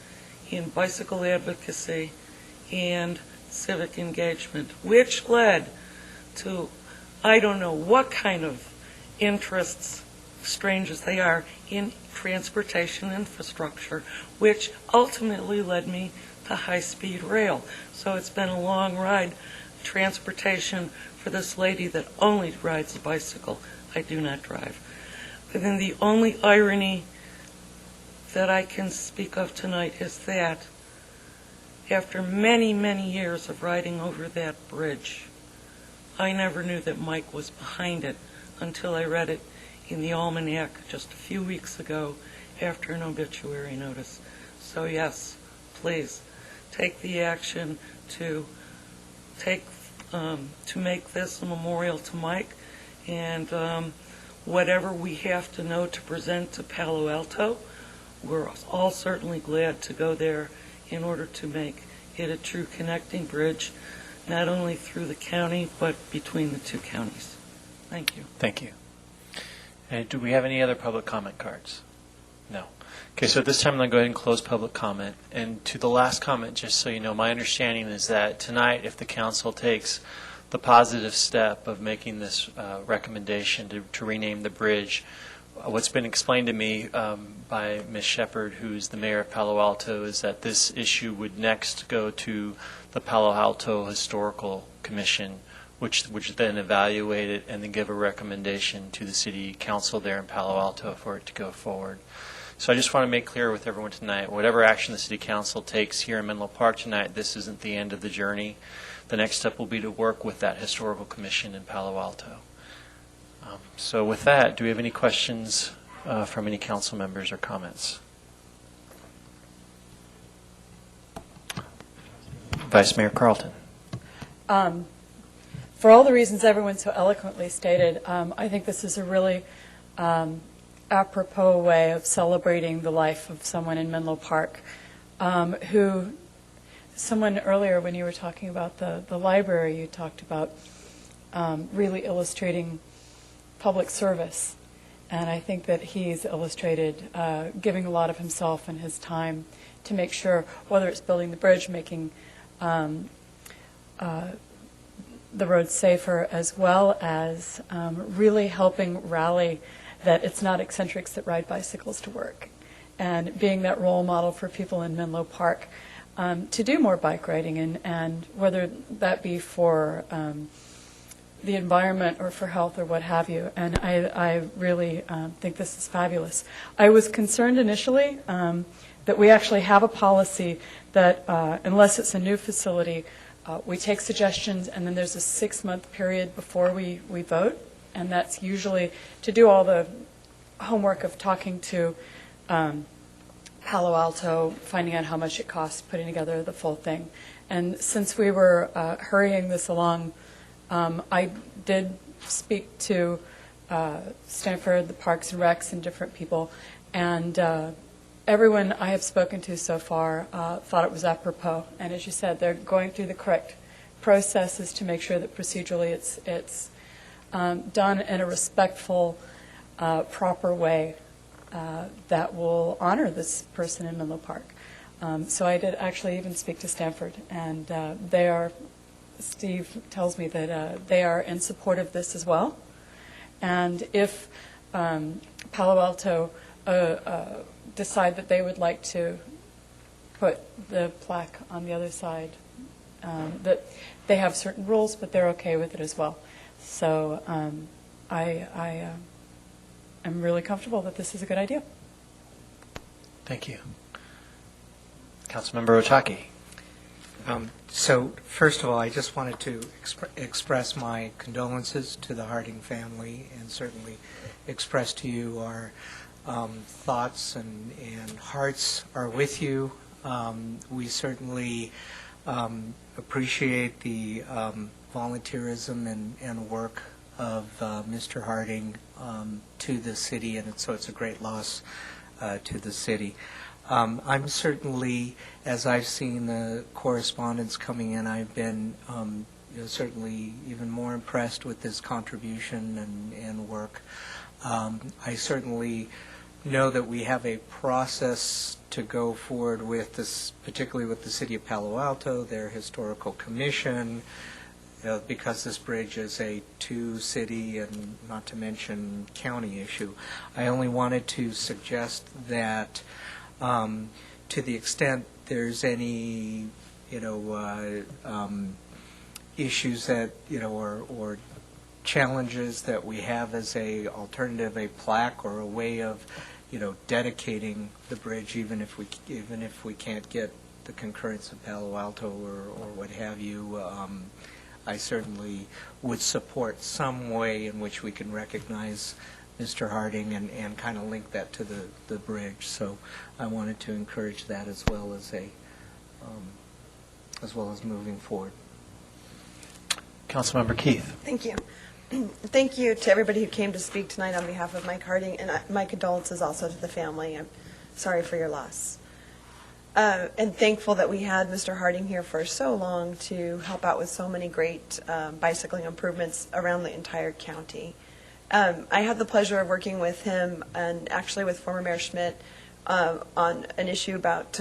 in bicycle advocacy and civic engagement, which led to I don't know what kind of interests, strange as they are, in transportation infrastructure, which ultimately led me to high-speed rail. So it's been a long ride, transportation for this lady that only rides a bicycle. I do not drive. But then the only irony that I can speak of tonight is that after many, many years of riding over that bridge, I never knew that Mike was behind it until I read it in the Almanac just a few weeks ago after an obituary notice. So yes, please take the action to make this a memorial to Mike, and whatever we have to know to present to Palo Alto, we're all certainly glad to go there in order to make it a true connecting bridge, not only through the county, but between the two counties. Thank you. Thank you. And do we have any other public comment cards? No. Okay, so at this time, I'm going to go ahead and close public comment. And to the last comment, just so you know, my understanding is that tonight, if the council takes the positive step of making this recommendation to rename the bridge, what's been explained to me by Ms. Shepard, who's the mayor of Palo Alto, is that this issue would next go to the Palo Alto Historical Commission, which would then evaluate it and then give a recommendation to the city council there in Palo Alto for it to go forward. So I just want to make clear with everyone tonight, whatever action the city council takes here in Menlo Park tonight, this isn't the end of the journey. The next step will be to work with that historical commission in Palo Alto. So with that, do we have any questions from any council members or comments? Vice Mayor Carlton. For all the reasons everyone so eloquently stated, I think this is a really apropos way of celebrating the life of someone in Menlo Park who, someone earlier when you were talking about the library, you talked about really illustrating public service. And I think that he's illustrated giving a lot of himself and his time to make sure, whether it's building the bridge, making the roads safer, as well as really helping rally that it's not eccentrics that ride bicycles to work, and being that role model for people in Menlo Park to do more bike riding, and whether that be for the environment or for health or what have you. And I really think this is fabulous. I was concerned initially that we actually have a policy that unless it's a new facility, we take suggestions and then there's a 6-month period before we vote, and that's usually to do all the homework of talking to Palo Alto, finding out how much it costs, putting together the full thing. And since we were hurrying this along, I did speak to Stanford, the Parks and Recs, and different people, and everyone I have spoken to so far thought it was apropos. And as you said, they're going through the correct processes to make sure that procedurally it's done in a respectful, proper way that will honor this person in Menlo Park. So I did actually even speak to Stanford, and they are, Steve tells me that they are in support of this as well. And if Palo Alto decide that they would like to put the plaque on the other side, that they have certain rules, but they're okay with it as well. So I am really comfortable that this is a good idea. Thank you. Councilmember Otake. So first of all, I just wanted to express my condolences to the Harding family, and certainly express to you our thoughts and hearts are with you. We certainly appreciate the volunteerism and work of Mr. Harding to the city, and so it's a great loss to the city. I'm certainly, as I've seen the correspondence coming in, I've been certainly even more impressed with this contribution and work. I certainly know that we have a process to go forward with this, particularly with the City of Palo Alto, their historical commission, because this bridge is a two-city and not to mention county issue. I only wanted to suggest that to the extent there's any, issues that, or challenges that we have as a alternative, a plaque or a way of, dedicating the bridge, even if we can't get the concurrence of Palo Alto or what have you, I certainly would support some way in which we can recognize Mr. Harding and kind of link that to the bridge. So I wanted to encourage that as well as moving forward. Councilmember Keith. Thank you. Thank you to everybody who came to speak tonight on behalf of Mike Harding, and my condolences also to the family. I'm sorry for your loss. And thankful that we had Mr. Harding here for so long to help out with so many great bicycling improvements around the entire county. I had the pleasure of working with him and actually with former Mayor Schmidt on an issue about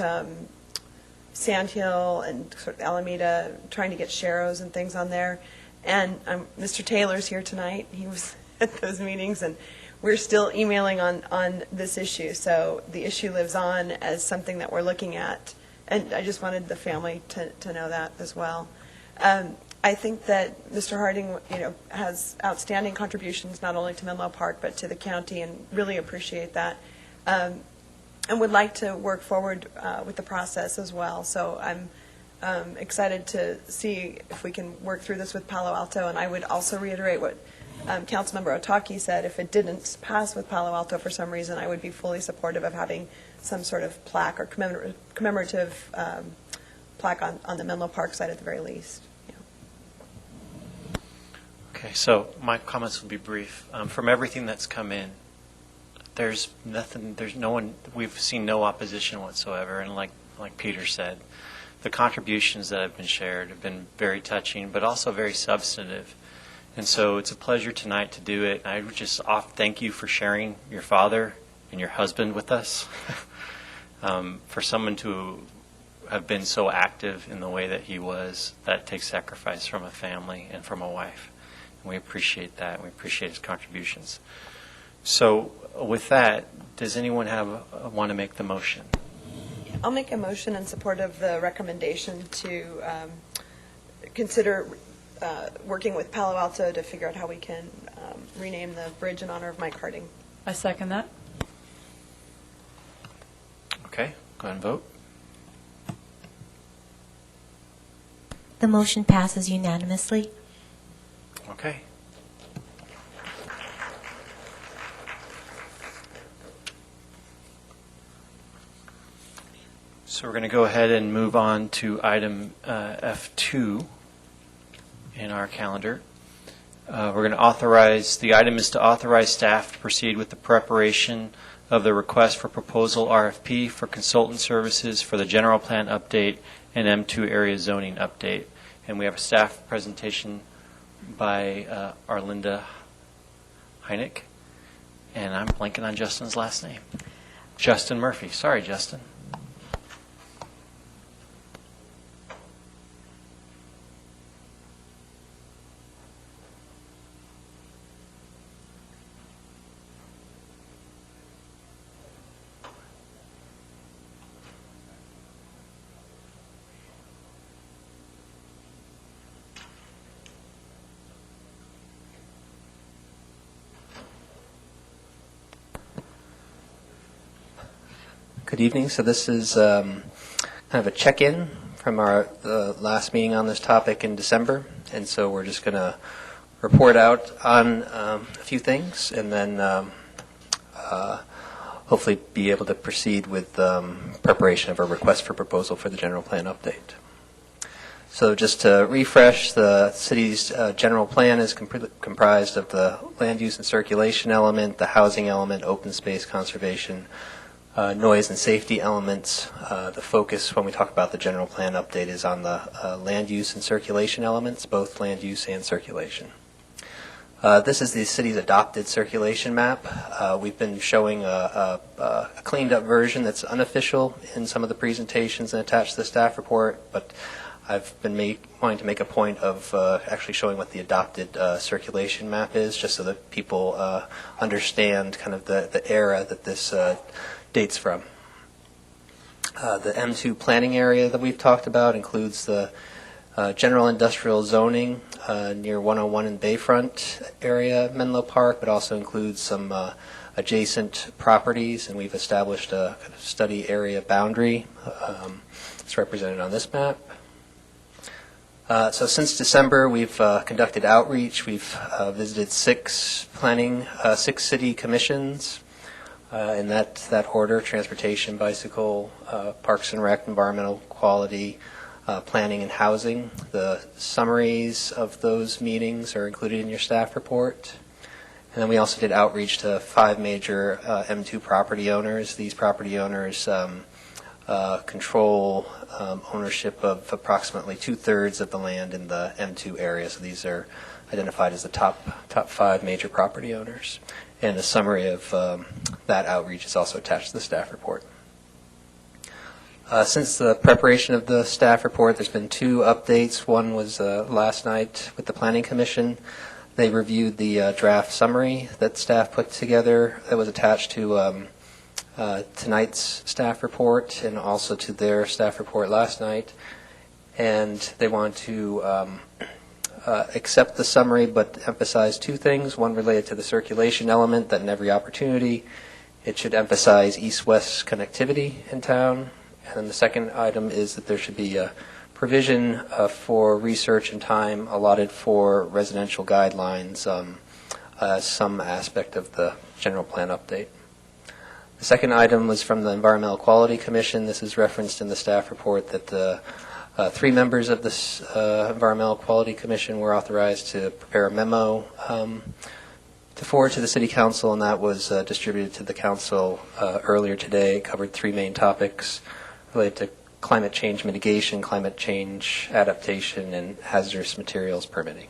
Sand Hill and sort of Alameda, trying to get sharrows and things on there. And Mr. Taylor's here tonight. He was at those meetings, and we're still emailing on this issue. So the issue lives on as something that we're looking at. And I just wanted the family to know that as well. I think that Mr. Harding, has outstanding contributions not only to Menlo Park but to the county, and really appreciate that. And would like to work forward with the process as well. So I'm excited to see if we can work through this with Palo Alto. And I would also reiterate what Councilmember Otaki said. If it didn't pass with Palo Alto for some reason, I would be fully supportive of having some sort of plaque or commemorative plaque on the Menlo Park side at the very least. Okay, so my comments will be brief. From everything that's come in, there's no one, we've seen no opposition whatsoever. And like Peter said, the contributions that have been shared have been very touching, but also very substantive. And so it's a pleasure tonight to do it. I would just thank you for sharing your father and your husband with us. For someone to have been so active in the way that he was, that takes sacrifice from a family and from a wife. And we appreciate that. We appreciate his contributions. So with that, does anyone want to make the motion? I'll make a motion in support of the recommendation to consider working with Palo Alto to figure out how we can rename the bridge in honor of Mike Harding. I second that. Okay, go ahead and vote. The motion passes unanimously. Okay. So we're going to go ahead and move on to item F2 in our calendar. We're going to authorize, the item is to authorize staff to proceed with the preparation of the request for proposal RFP for consultant services for the general plan update and M2 area zoning update. And we have a staff presentation by Arlinda Heineck. And I'm blanking on Justin's last name. Justin Murphy. Sorry, Justin. Good evening. So this is kind of a check-in from our last meeting on this topic in December, and so we're just going to report out on a few things, and then hopefully be able to proceed with preparation of a request for proposal for the general plan update. So just to refresh, the city's general plan is comprised of the land use and circulation element, the housing element, open space conservation, noise and safety elements. The focus when we talk about the general plan update is on the land use and circulation elements, both land use and circulation. This is the city's adopted circulation map. We've been showing a cleaned up version that's unofficial in some of the presentations and attached to the staff report, but I've been wanting to make a point of actually showing what the adopted circulation map is, just so that people understand kind of the era that this dates from. The M2 planning area that we've talked about includes the general industrial zoning near 101 and Bayfront area, Menlo Park, but also includes some adjacent properties, and we've established a kind of study area boundary. It's represented on this map. So since December, we've conducted outreach. We've visited six city commissions in that order: transportation, bicycle, parks and rec, environmental quality, planning and housing. The summaries of those meetings are included in your staff report. And then we also did outreach to 5 major M2 property owners. These property owners control ownership of approximately 2/3 of the land in the M2 area. So these are identified as the top 5 major property owners. And a summary of that outreach is also attached to the staff report. Since the preparation of the staff report, there's been 2 updates. One was last night with the Planning Commission. They reviewed the draft summary that staff put together that was attached to tonight's staff report and also to their staff report last night. And they want to accept the summary but emphasize 2 things. One related to the circulation element, that in every opportunity it should emphasize east-west connectivity in town. And then the second item is that there should be a provision for research and time allotted for residential guidelines, some aspect of the general plan update. The second item was from the Environmental Quality Commission. This is referenced in the staff report that 3 members of this Environmental Quality Commission were authorized to prepare a memo to forward to the City Council, and that was distributed to the Council earlier today. It covered 3 main topics related to climate change mitigation, climate change adaptation, and hazardous materials permitting.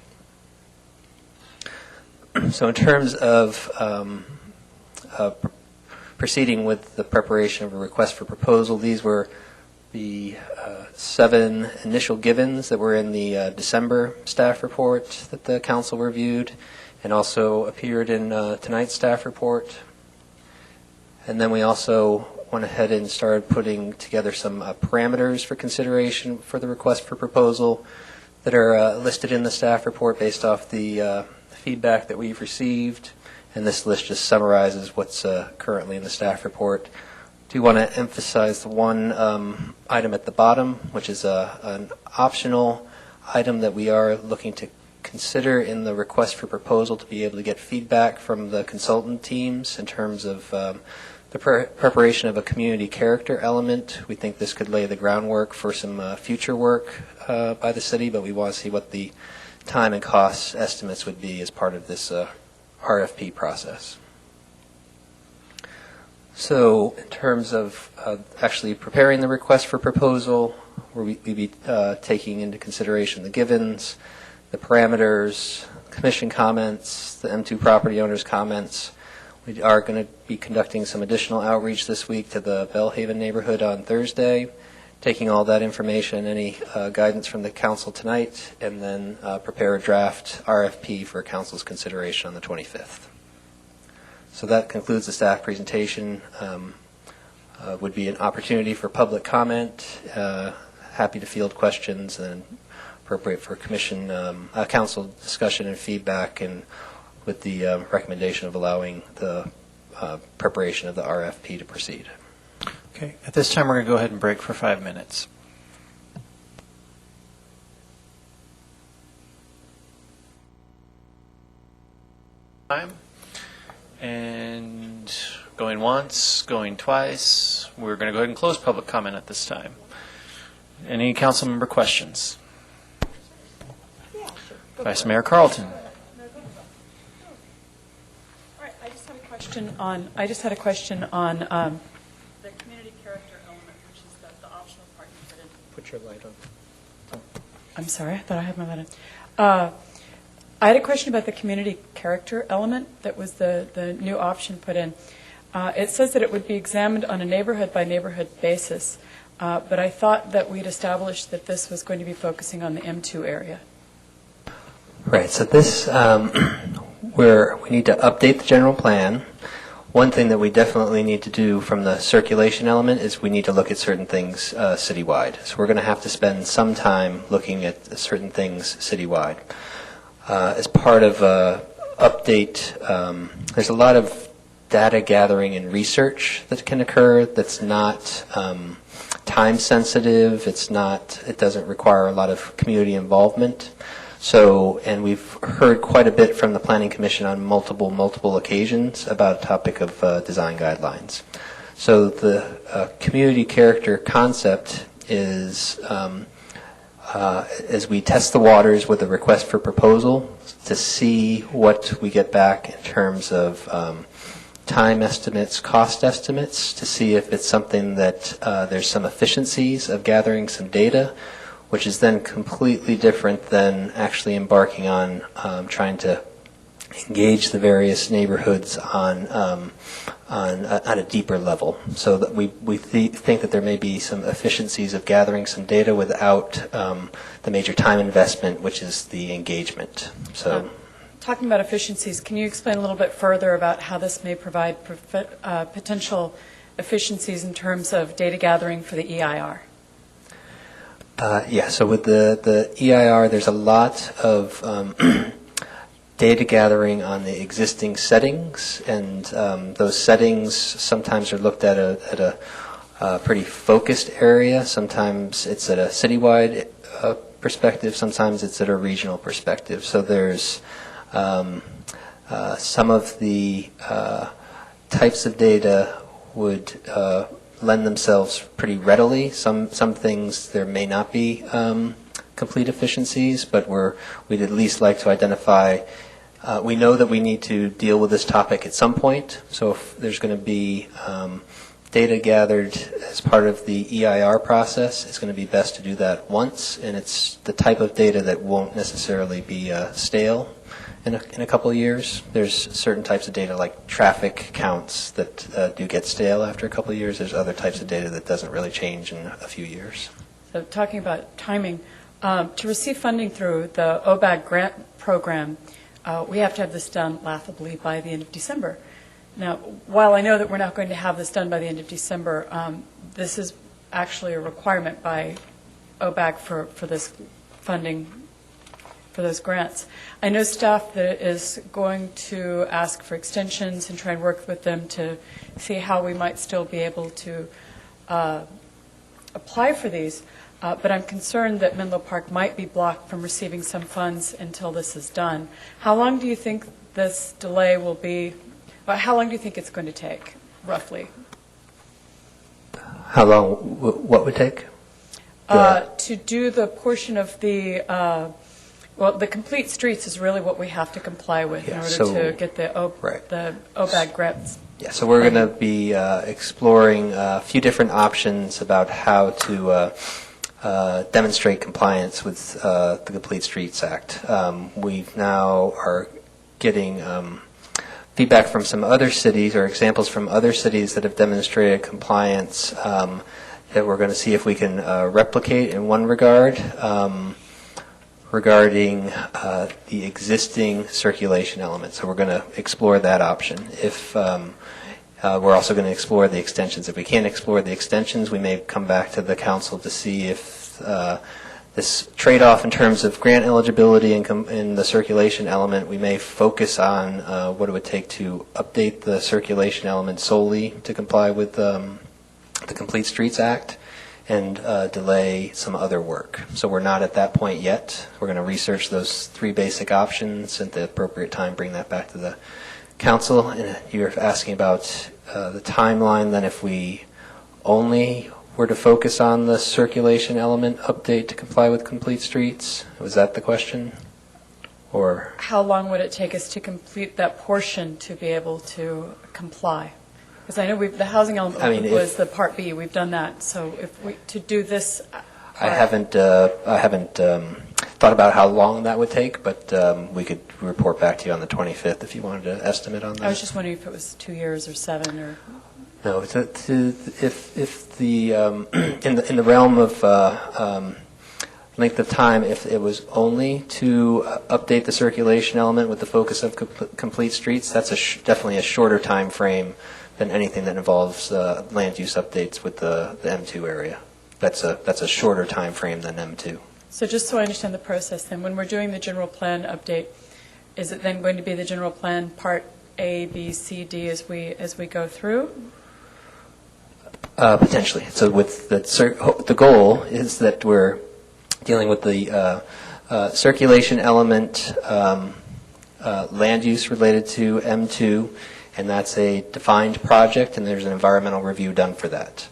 So in terms of proceeding with the preparation of a request for proposal, these were the 7 initial givens that were in the December staff report that the Council reviewed and also appeared in tonight's staff report. And then we also went ahead and started putting together some parameters for consideration for the request for proposal that are listed in the staff report based off the feedback that we've received. And this list just summarizes what's currently in the staff report. Do want to emphasize the one item at the bottom, which is an optional item that we are looking to consider in the request for proposal to be able to get feedback from the consultant teams in terms of the preparation of a community character element. We think this could lay the groundwork for some future work by the city, but we want to see what the time and cost estimates would be as part of this RFP process. So in terms of actually preparing the request for proposal, we'll be taking into consideration the givens, the parameters, commission comments, the M2 property owners' comments. We are going to be conducting some additional outreach this week to the Bellhaven neighborhood on Thursday, taking all that information, any guidance from the council tonight, and then prepare a draft RFP for council's consideration on the 25th. So that concludes the staff presentation. Would be an opportunity for public comment. Happy to field questions and appropriate for commission, council discussion and feedback, and with the recommendation of allowing the preparation of the RFP to proceed. Okay. At this time, we're going to go ahead and break for 5 minutes. Time. And going once, going twice. We're going to go ahead and close public comment at this time. Any council member questions? Vice Mayor Carlton. I just had a question on the community character element, which is the optional part you put in. Put your light on. I'm sorry, I thought I had my light on. I had a question about the community character element that was the new option put in. It says that it would be examined on a neighborhood-by-neighborhood basis, but I thought that we'd established that this was going to be focusing on the M2 area. Right, so this, we need to update the general plan. One thing that we definitely need to do from the circulation element is we need to look at certain things citywide. So we're going to have to spend some time looking at certain things citywide. As part of update, there's a lot of data gathering and research that can occur that's not time sensitive. It doesn't require a lot of community involvement. So, and we've heard quite a bit from the Planning Commission on multiple occasions about the topic of design guidelines. So the community character concept is, as we test the waters with a request for proposal to see what we get back in terms of time estimates, cost estimates, to see if it's something that there's some efficiencies of gathering some data, which is then completely different than actually embarking on trying to engage the various neighborhoods on a deeper level. So that we think that there may be some efficiencies of gathering some data without the major time investment, which is the engagement. So. Talking about efficiencies, can you explain a little bit further about how this may provide potential efficiencies in terms of data gathering for the EIR? Yeah, so with the EIR, there's a lot of data gathering on the existing settings, and those settings sometimes are looked at at a pretty focused area. Sometimes it's at a citywide perspective. Sometimes it's at a regional perspective. So there's some of the types of data would lend themselves pretty readily. Some things there may not be complete efficiencies, but we'd at least like to identify. We know that we need to deal with this topic at some point. So if there's going to be data gathered as part of the EIR process, it's going to be best to do that once, and it's the type of data that won't necessarily be stale in a couple of years. There's certain types of data like traffic counts that do get stale after a couple of years. There's other types of data that doesn't really change in a few years. So talking about timing, to receive funding through the OBAG grant program, we have to have this done laughably by the end of December. Now, while I know that we're not going to have this done by the end of December, this is actually a requirement by OBAG for this funding for those grants. I know staff that is going to ask for extensions and try and work with them to see how we might still be able to apply for these. But I'm concerned that Menlo Park might be blocked from receiving some funds until this is done. How long do you think this delay will be? How long do you think it's going to take, roughly? How long? What would take? To do the portion of the the complete streets is really what we have to comply with in order to get the OBAG grants. Yeah, so we're going to be exploring a few different options about how to demonstrate compliance with the Complete Streets Act. We now are getting feedback from some other cities or examples from other cities that have demonstrated compliance that we're going to see if we can replicate in one regard. Regarding the existing circulation element. So we're going to explore that option. If we're also going to explore the extensions. If we can't explore the extensions, we may come back to the council to see if this trade-off in terms of grant eligibility and the circulation element, we may focus on what it would take to update the circulation element solely to comply with the Complete Streets Act, and delay some other work. So we're not at that point yet. We're going to research those three basic options and at the appropriate time bring that back to the council. And you're asking about the timeline, then if we only were to focus on the circulation element update to comply with Complete Streets? Was that the question? Or how long would it take us to complete that portion to be able to comply? Because I know the housing element was the Part B. We've done that. So if we to do this, I haven't thought about how long that would take, but we could report back to you on the 25th if you wanted an estimate on that. I was just wondering if it was 2 years or 7 or. No, if the in the realm of length of time, if it was only to update the circulation element with the focus of Complete Streets, that's definitely a shorter time frame than anything that involves land use updates with the M2 area. That's a shorter time frame than M2. So just so I understand the process then, when we're doing the general plan update, is it then going to be the general plan Part A, B, C, D as we go through? Potentially. So with the goal is that we're dealing with the circulation element land use related to M2, and that's a defined project, and there's an environmental review done for that.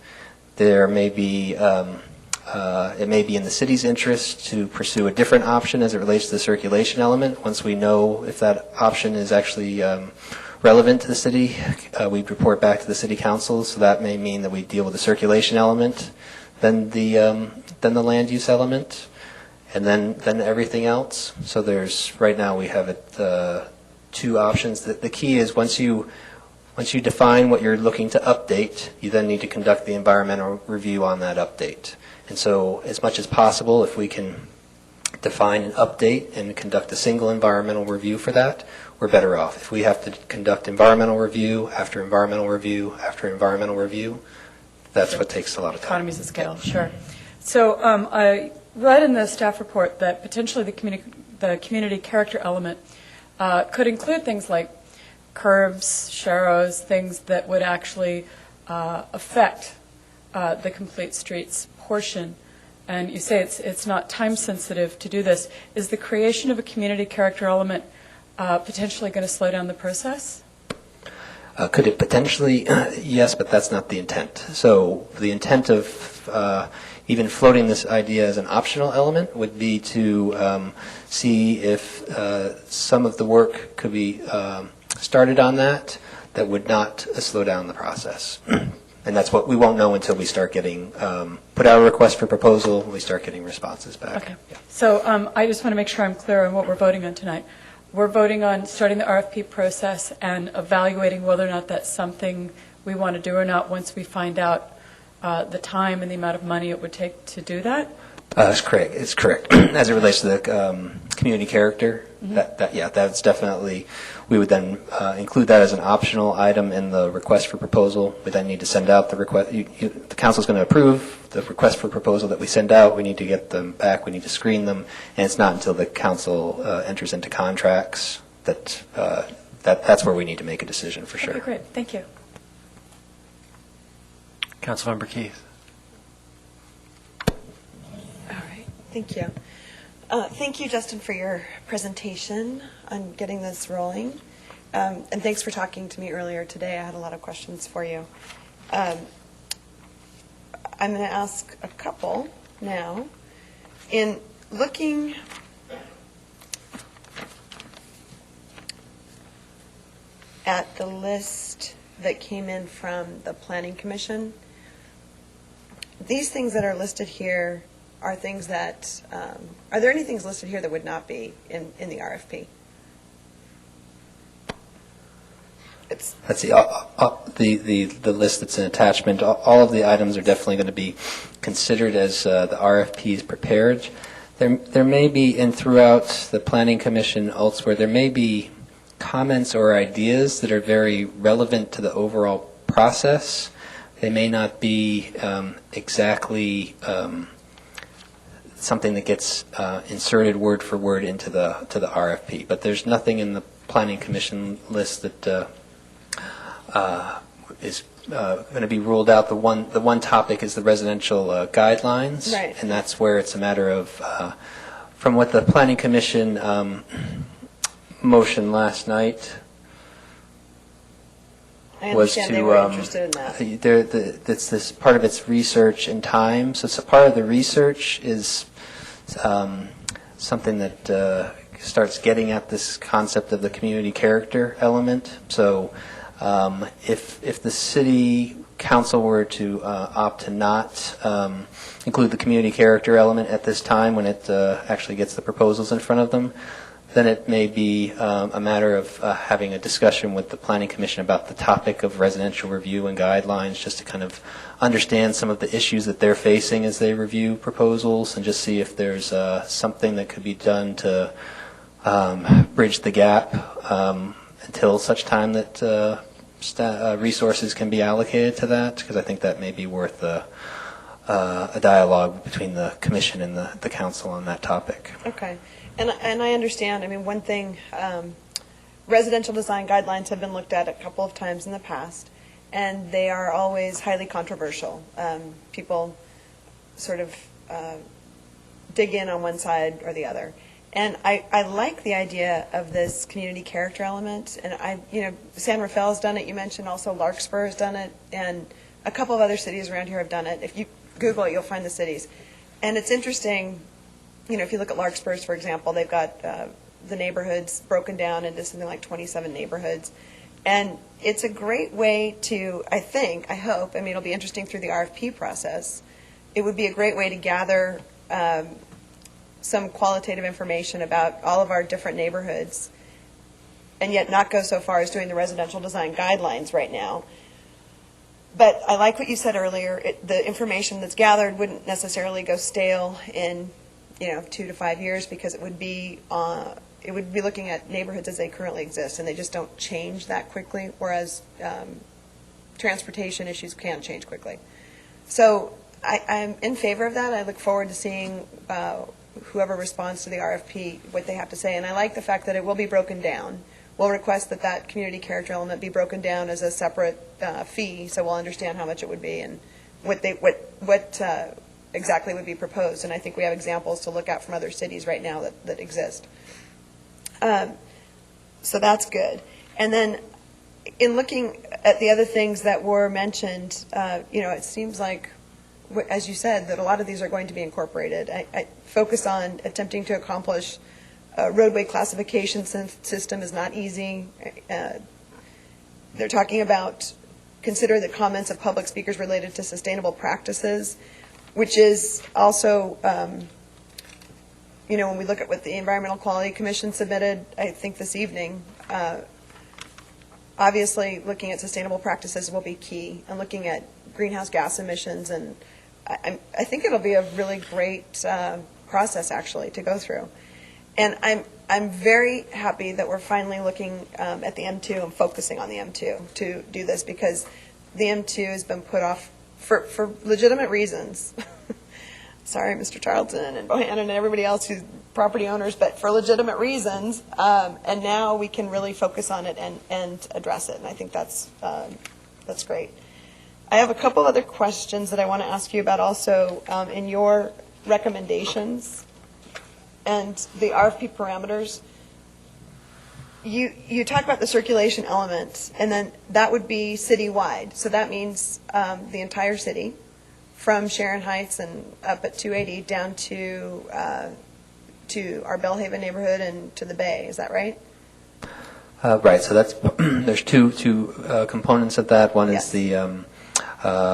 There may be, it may be in the city's interest to pursue a different option as it relates to the circulation element. Once we know if that option is actually relevant to the city, we'd report back to the city council, so that may mean that we deal with the circulation element, then the land use element, and then everything else. So right now we have it 2 two options. The key is once you define what you're looking to update, you then need to conduct the environmental review on that update. And so as much as possible, if we can define an update and conduct a single environmental review for that, we're better off. If we have to conduct environmental review after environmental review after environmental review, that's what takes a lot of time. Economies of scale, sure. So I read in the staff report that potentially the community character element could include things like curbs, sharrows, things that would actually affect the complete streets portion. And you say it's not time sensitive to do this. Is the creation of a community character element potentially going to slow down the process? Could it potentially? Yes, but that's not the intent. So the intent of even floating this idea as an optional element would be to see if some of the work could be started on that would not slow down the process. And that's what we won't know until we start getting, put out a request for proposal, we start getting responses back. Okay. Yeah. So I just want to make sure I'm clear on what we're voting on tonight. We're voting on starting the RFP process and evaluating whether or not that's something we want to do or not once we find out the time and the amount of money it would take to do that? That's correct. It's correct. As it relates to the community character, that's definitely, we would then include that as an optional item in the request for proposal. We then need to send out the request. The council's going to approve the request for proposal that we send out. We need to get them back. We need to screen them. And it's not until the council enters into contracts that's where we need to make a decision for sure. Okay, great. Thank you. Councilmember Keith. Thank you. Thank you, Justin, for your presentation on getting this rolling. And thanks for talking to me earlier today. I had a lot of questions for you. I'm going to ask a couple now. In looking at the list that came in from the Planning Commission, these things that are listed here are things that, are there any things listed here that would not be in the RFP? Let's see, the list that's an attachment, all of the items are definitely going to be considered as the RFP is prepared. There may be, and throughout the Planning Commission elsewhere, there may be comments or ideas that are very relevant to the overall process. They may not be exactly something that gets inserted word for word into the RFP. But there's nothing in the Planning Commission list that is going to be ruled out. The one topic is the residential guidelines, right. And that's where it's a matter of, from what the Planning Commission motion last night was I to they were interested in that. that's this part of its research and time. So part of the research is something that starts getting at this concept of the community character element. So if the city council were to opt to not include the community character element at this time when it actually gets the proposals in front of them, then it may be a matter of having a discussion with the Planning Commission about the topic of residential review and guidelines, just to kind of understand some of the issues that they're facing as they review proposals, and just see if there's something that could be done to bridge the gap until such time that resources can be allocated to that, because I think that may be worth a dialogue between the Commission and the Council on that topic. Okay. And I understand. I mean, one thing, residential design guidelines have been looked at a couple of times in the past, and they are always highly controversial. People sort of dig in on one side or the other. And I like the idea of this community character element. And San Rafael's done it. You mentioned also Larkspur has done it, and a couple of other cities around here have done it. If you Google it, you'll find the cities. And it's interesting. If you look at Larkspurs, for example, they've got the neighborhoods broken down into something like 27 neighborhoods. And it's a great way to, I hope, it'll be interesting through the RFP process. It would be a great way to gather some qualitative information about all of our different neighborhoods and yet not go so far as doing the residential design guidelines right now. But I like what you said earlier. The information that's gathered wouldn't necessarily go stale in 2 to 5 years, because it would be looking at neighborhoods as they currently exist, and they just don't change that quickly, whereas transportation issues can change quickly. So I'm in favor of that. I look forward to seeing whoever responds to the RFP, what they have to say. And I like the fact that it will be broken down. We'll request that community character element be broken down as a separate fee, so we'll understand how much it would be and what exactly would be proposed. And I think we have examples to look at from other cities right now that exist. So that's good. And then in looking at the other things that were mentioned, it seems like, as you said, that a lot of these are going to be incorporated. I focus on attempting to accomplish a roadway classification system is not easy. They're talking about consider the comments of public speakers related to sustainable practices, which is also, when we look at what the Environmental Quality Commission submitted, I think this evening, obviously looking at sustainable practices will be key, and looking at greenhouse gas emissions, and I think it'll be a really great process actually to go through. And I'm very happy that we're finally looking at the M2 and focusing on the M2 to do this, because the M2 has been put off for legitimate reasons. Sorry, Mr. Charlton and Bohannon and everybody else who's property owners, but for legitimate reasons. And now we can really focus on it and address it. And I think that's great. I have a couple other questions that I want to ask you about also in your recommendations and the RFP parameters. You talk about the circulation element, and then that would be citywide. So that means the entire city, from Sharon Heights and up at 280 down to our Bellhaven neighborhood and to the Bay. Is that right? Right. So that's there's two components of that. One is the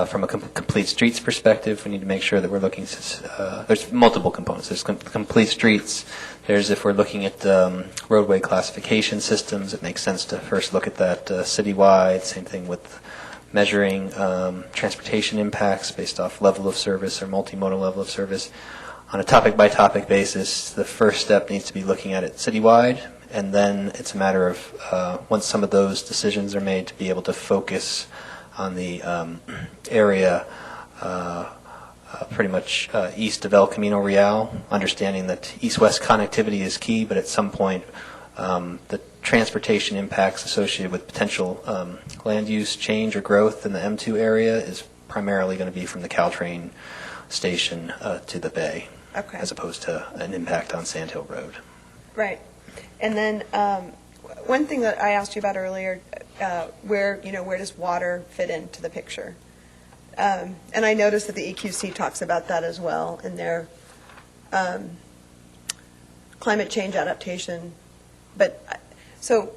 from a complete streets perspective, we need to make sure that we're looking. There's multiple components. There's complete streets. There's if we're looking at roadway classification systems, it makes sense to first look at that citywide. Same thing with measuring transportation impacts based off level of service or multimodal level of service. On a topic-by-topic basis, the first step needs to be looking at it citywide, and then it's a matter of, once some of those decisions are made, to be able to focus on the area pretty much east of El Camino Real, understanding that east-west connectivity is key, but at some point the transportation impacts associated with potential land use change or growth in the M2 area is primarily going to be from the Caltrain station to the Bay, as opposed to an impact on Sand Hill Road. Right. And then one thing that I asked you about earlier, where does water fit into the picture? And I noticed that the EQC talks about that as well in their climate change adaptation. But so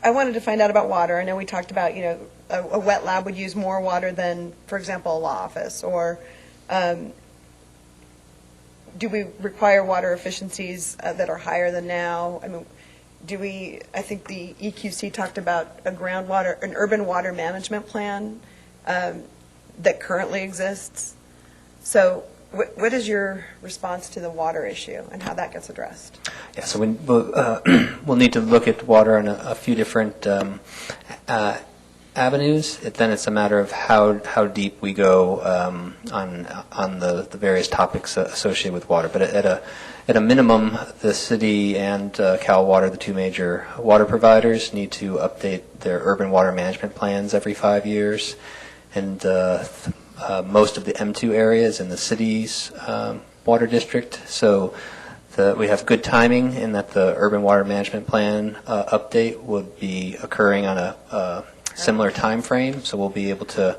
I wanted to find out about water. I know we talked about, a wet lab would use more water than, for example, a law office, or do we require water efficiencies that are higher than now? I mean, I think the EQC talked about an urban water management plan that currently exists. So what is your response to the water issue and how that gets addressed? Yeah, so we'll need to look at water in a few different avenues. Then it's a matter of how deep we go on the various topics associated with water. But at a minimum, the city and Cal Water, the two major water providers, need to update their urban water management plans every 5 years. And most of the M2 areas in the city's water district. So we have good timing in that the urban water management plan update would be occurring on a similar time frame. So we'll be able to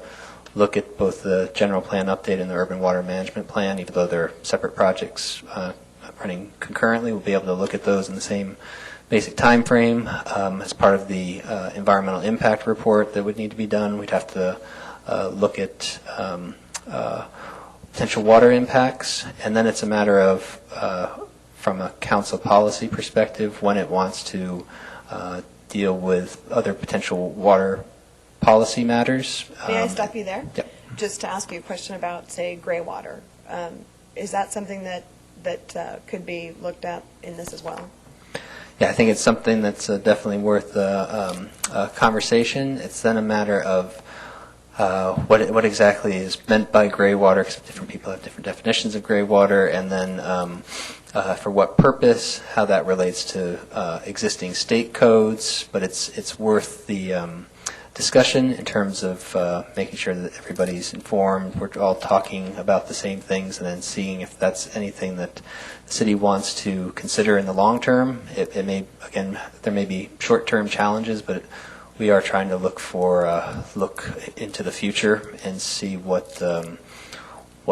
look at both the general plan update and the urban water management plan, even though they're separate projects running concurrently. We'll be able to look at those in the same basic time frame. As part of the environmental impact report that would need to be done, we'd have to look at potential water impacts, and then it's a matter of, from a council policy perspective, when it wants to deal with other potential water policy matters. May I stop you there? Yep. Just to ask you a question about, say, gray water. Is that something that could be looked at in this as well? Yeah, I think it's something that's definitely worth a conversation. It's then a matter of what exactly is meant by gray water, because different people have different definitions of gray water, and then for what purpose, how that relates to existing state codes. But it's worth the discussion in terms of making sure that everybody's informed, we're all talking about the same things, and then seeing if that's anything that the city wants to consider in the long term. It may, again, there may be short-term challenges, but we are trying to look into the future and see what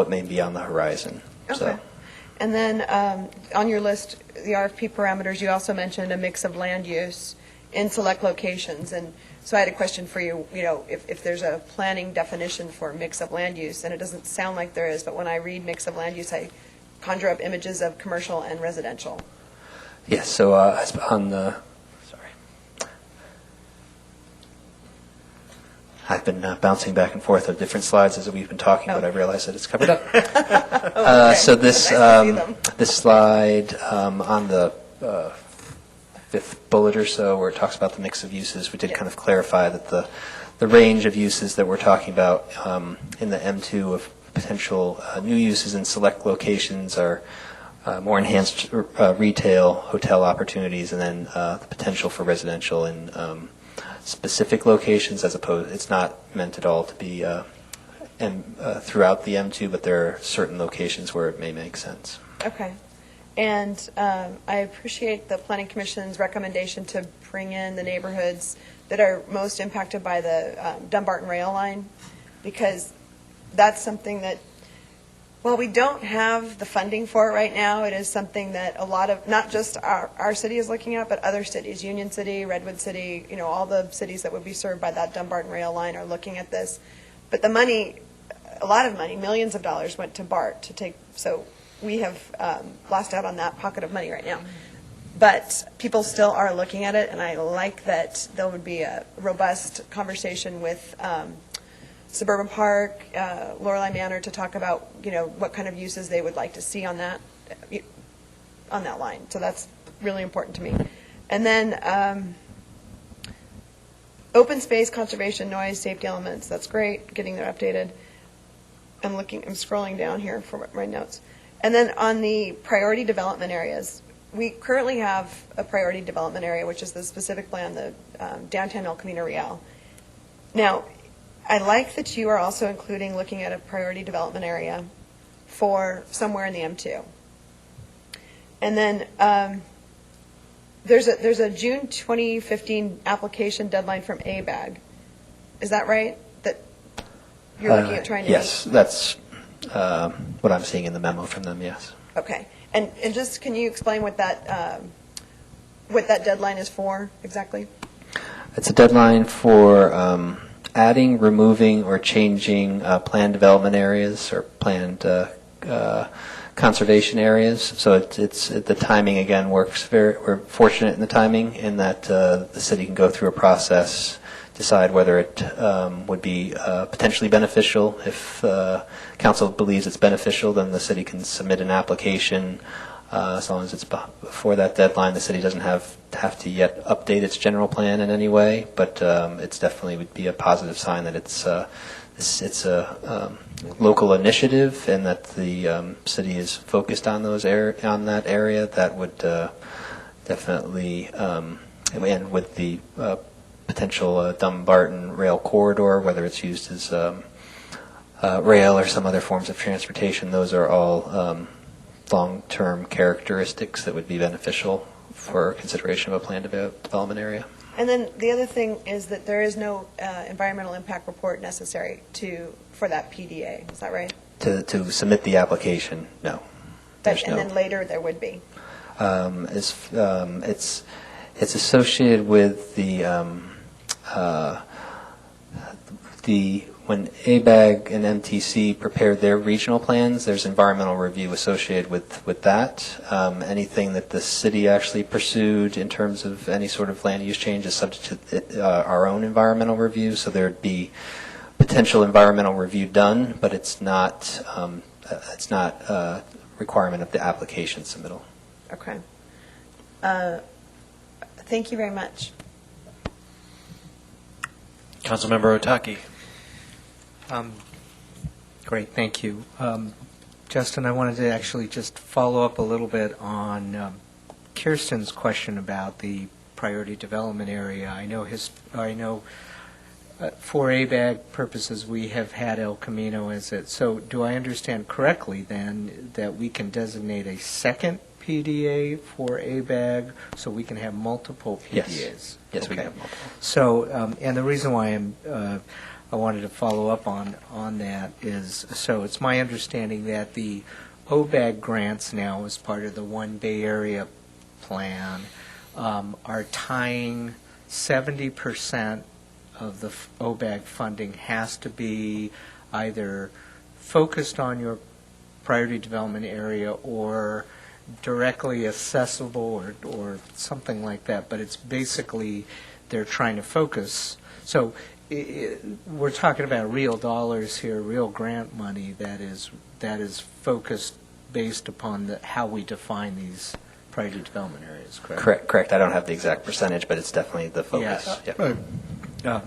may be on the horizon. Okay. So. And then on your list, the RFP parameters, you also mentioned a mix of land use in select locations. And so I had a question for you, if there's a planning definition for mix of land use, and it doesn't sound like there is, but when I read mix of land use, I conjure up images of commercial and residential. Yes, so on the, I've been bouncing back and forth of different slides as we've been talking, but I realize that it's covered up. So this slide on the fifth bullet or so, where it talks about the mix of uses, we did kind of clarify that the range of uses that we're talking about in the M2 of potential new uses in select locations are more enhanced retail, hotel opportunities, and then the potential for residential in specific locations, as opposed, it's not meant at all to be throughout the M2, but there are certain locations where it may make sense. Okay. And I appreciate the Planning Commission's recommendation to bring in the neighborhoods that are most impacted by the Dumbarton rail line, because that's something that, well, we don't have the funding for it right now. It is something that a lot of, not just our city is looking at, but other cities, Union City, Redwood City, all the cities that would be served by that Dumbarton rail line are looking at this. But the money, a lot of money, millions of dollars went to BART to take, so we have lost out on that pocket of money right now. But people still are looking at it, and I like that there would be a robust conversation with Suburban Park, Lorelei Manor, to talk about what kind of uses they would like to see on that line. So that's really important to me. And then open space, conservation, noise, safety elements. That's great. Getting that updated. I'm scrolling down here for my notes. And then on the priority development areas, we currently have a priority development area, which is the specific plan, the downtown El Camino Real. Now, I like that you are also including looking at a priority development area for somewhere in the M2. And then there's a June 2015 application deadline from ABAG. Is that right? That you're looking at trying to Yes, that's what I'm seeing in the memo from them, yes. Okay. And just can you explain what that deadline is for exactly? It's a deadline for adding, removing, or changing planned development areas or planned conservation areas. So it's the timing, again, works we're fortunate in the timing in that the city can go through a process, decide whether it would be potentially beneficial. If council believes it's beneficial, then the city can submit an application. As long as it's before that deadline, the city doesn't have to yet update its general plan in any way, but it's definitely would be a positive sign that it's a local initiative and that the city is focused on on that area. That would definitely, and with the potential Dumbarton rail corridor, whether it's used as rail or some other forms of transportation, those are all long-term characteristics that would be beneficial for consideration of a planned development area. And then the other thing is that there is no environmental impact report necessary for that PDA. Is that right? To submit the application, no. Then later there would be. It's associated with the when ABAG and MTC prepared their regional plans, there's environmental review associated with that. Anything that the city actually pursued in terms of any sort of land use change is subject to our own environmental review, so there'd be potential environmental review done, but it's not a requirement of the application submittal. Okay. Thank you very much. Councilmember Otake. Great, thank you. Justin, I wanted to actually just follow up a little bit on Kirsten's question about the priority development area. I know for ABAG purposes, we have had El Camino as it. So do I understand correctly then that we can designate a second PDA for ABAG so we can have multiple PDAs? Yes, we can have multiple. So, and the reason why I wanted to follow up on that is, so it's my understanding that the OBAG grants now, as part of the One Bay Area plan, are tying 70% of the OBAG funding has to be either focused on your priority development area or directly accessible or something like that, but it's basically they're trying to focus. So we're talking about real dollars here, real grant money that is focused based upon how we define these priority development areas, correct? Correct. I don't have the exact percentage, but it's definitely the focus. Yeah.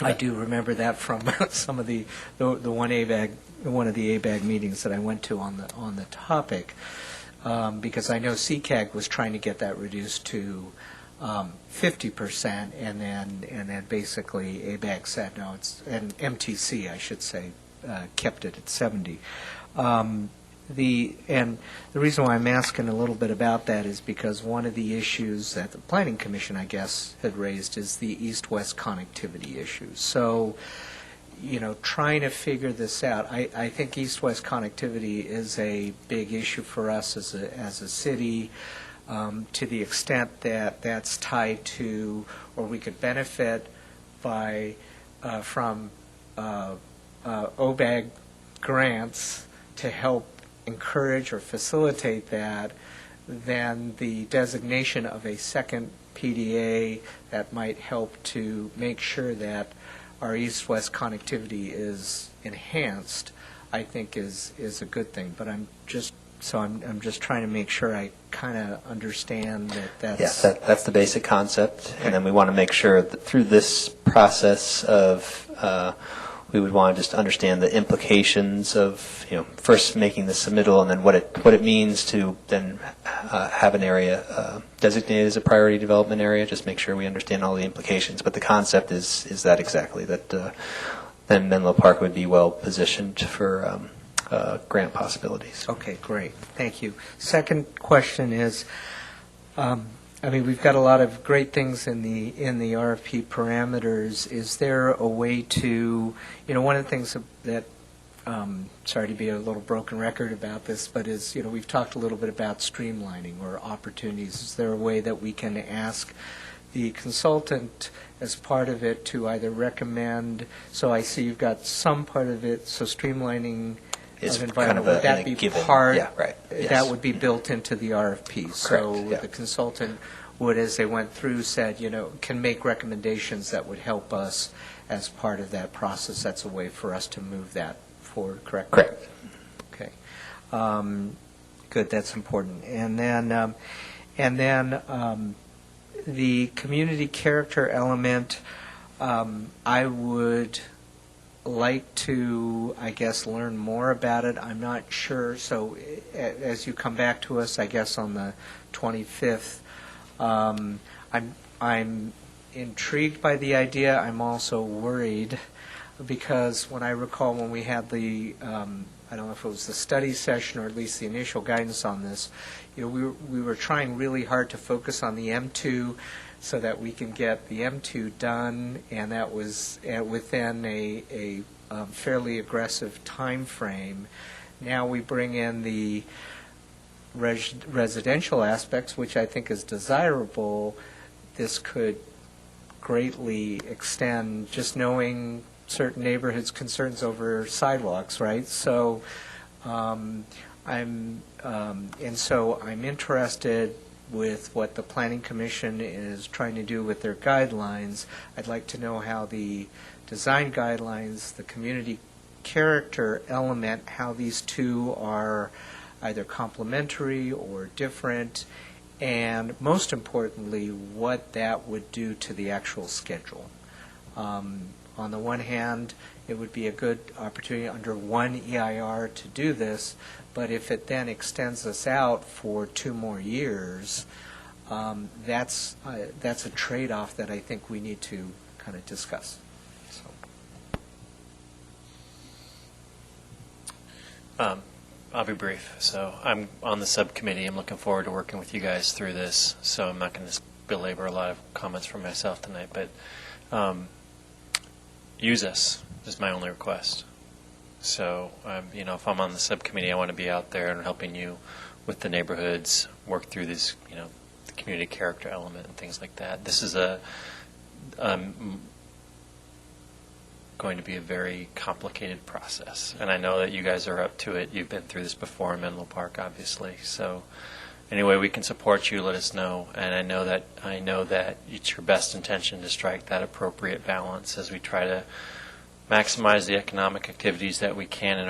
I do remember that from some of the one of the ABAG meetings that I went to on the topic, because I know CCAG was trying to get that reduced to 50%, and then basically ABAG said no. And MTC, I should say, kept it at 70. And the reason why I'm asking a little bit about that is because one of the issues that the Planning Commission, I guess, had raised is the east-west connectivity issue. So, trying to figure this out, I think east-west connectivity is a big issue for us as a city, to the extent that that's tied to, or we could benefit from OBAG grants to help encourage or facilitate that, then the designation of a second PDA that might help to make sure that our east-west connectivity is enhanced, I think is a good thing. But I'm just trying to make sure I kind of understand that's... Yes, that's the basic concept. Okay. And then we want to make sure that through this process of we would want to just understand the implications of, first making the submittal and then what it means to then have an area designated as a priority development area. Just make sure we understand all the implications. But the concept is that exactly, that then Menlo Park would be well positioned for grant possibilities. Okay, great. Thank you. Second question is, we've got a lot of great things in the RFP parameters. Is there a way to, one of the things that, sorry to be a little broken record about this, but is, we've talked a little bit about streamlining or opportunities. Is there a way that we can ask the consultant as part of it to either recommend, so I see you've got some part of it, so streamlining is of environment, would that be given, part, yeah, right. Yes. That would be built into the RFP. So Correct, yeah. The consultant would, as they went through, said, can make recommendations that would help us as part of that process. That's a way for us to move that forward, correct? Correct. Okay. Good, that's important. And then the community character element, I would like to, I guess, learn more about it. I'm not sure. So as you come back to us, I guess on the 25th, I'm intrigued by the idea. I'm also worried because when I recall when we had the, I don't know if it was the study session or at least the initial guidance on this, we were trying really hard to focus on the M2 so that we can get the M2 done, and that was within a fairly aggressive time frame. Now we bring in the residential aspects, which I think is desirable. This could greatly extend, just knowing certain neighborhoods' concerns over sidewalks, right? So I'm interested with what the Planning Commission is trying to do with their guidelines. I'd like to know how the design guidelines, the community character element, how these two are either complementary or different, and most importantly, what that would do to the actual schedule. On the one hand, it would be a good opportunity under one EIR to do this, but if it then extends us out for 2 more years, that's a trade-off that I think we need to kind of discuss. So. I'll be brief. So I'm on the subcommittee. I'm looking forward to working with you guys through this. So I'm not going to belabor a lot of comments from myself tonight, but use us is my only request. So, if I'm on the subcommittee, I want to be out there and helping you with the neighborhoods, work through this, the community character element and things like that. This is going to be a very complicated process, and I know that you guys are up to it. You've been through this before in Menlo Park, obviously. So, any way we can support you, let us know. And I know that it's your best intention to strike that appropriate balance as we try to maximize the economic activities that we can in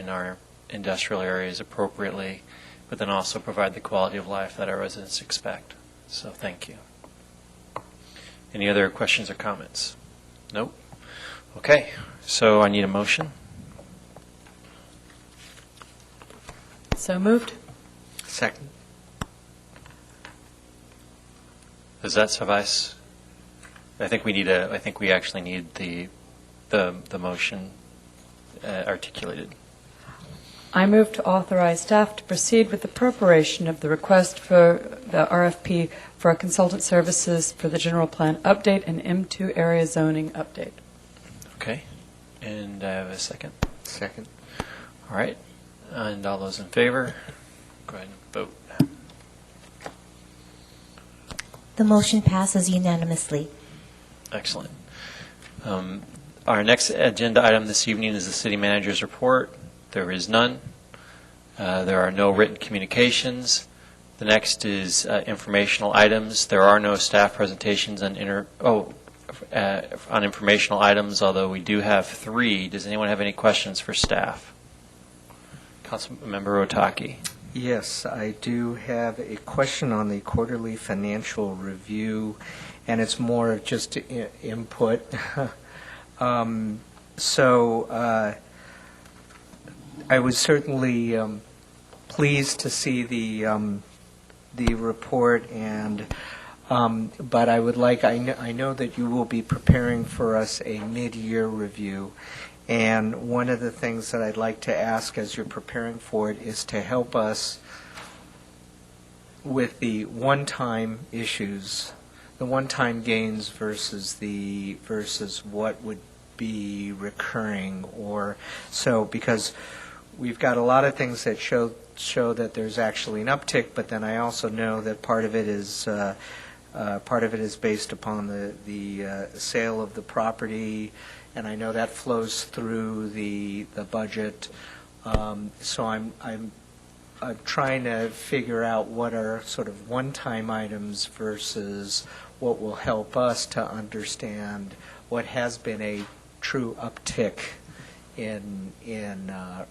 our industrial areas appropriately, but then also provide the quality of life that our residents expect. So thank you. Any other questions or comments? Nope. Okay, so I need a motion. So moved. Second. Does that suffice? I think we actually need the motion articulated. I move to authorize staff to proceed with the preparation of the request for the RFP for a consultant services for the general plan update and M2 area zoning update. Okay, and I have a second. Second. All right, and all those in favor, go ahead and vote. The motion passes unanimously. Excellent. Our next agenda item this evening is the city manager's report. There is none. There are no written communications. The next is informational items. There are no staff presentations on informational items, although we do have 3. Does anyone have any questions for staff? Councilmember Otake. Yes, I do have a question on the quarterly financial review, and it's more of just input. I was certainly pleased to see the report, but I would like, I know that you will be preparing for us a mid-year review, and one of the things that I'd like to ask as you're preparing for it is to help us with the one-time issues, the one-time gains versus what would be recurring, or so, because we've got a lot of things that show that there's actually an uptick, but then I also know that part of it is based upon the sale of the property, and I know that flows through the budget. So I'm trying to figure out what are sort of one-time items versus what will help us to understand what has been a true uptick in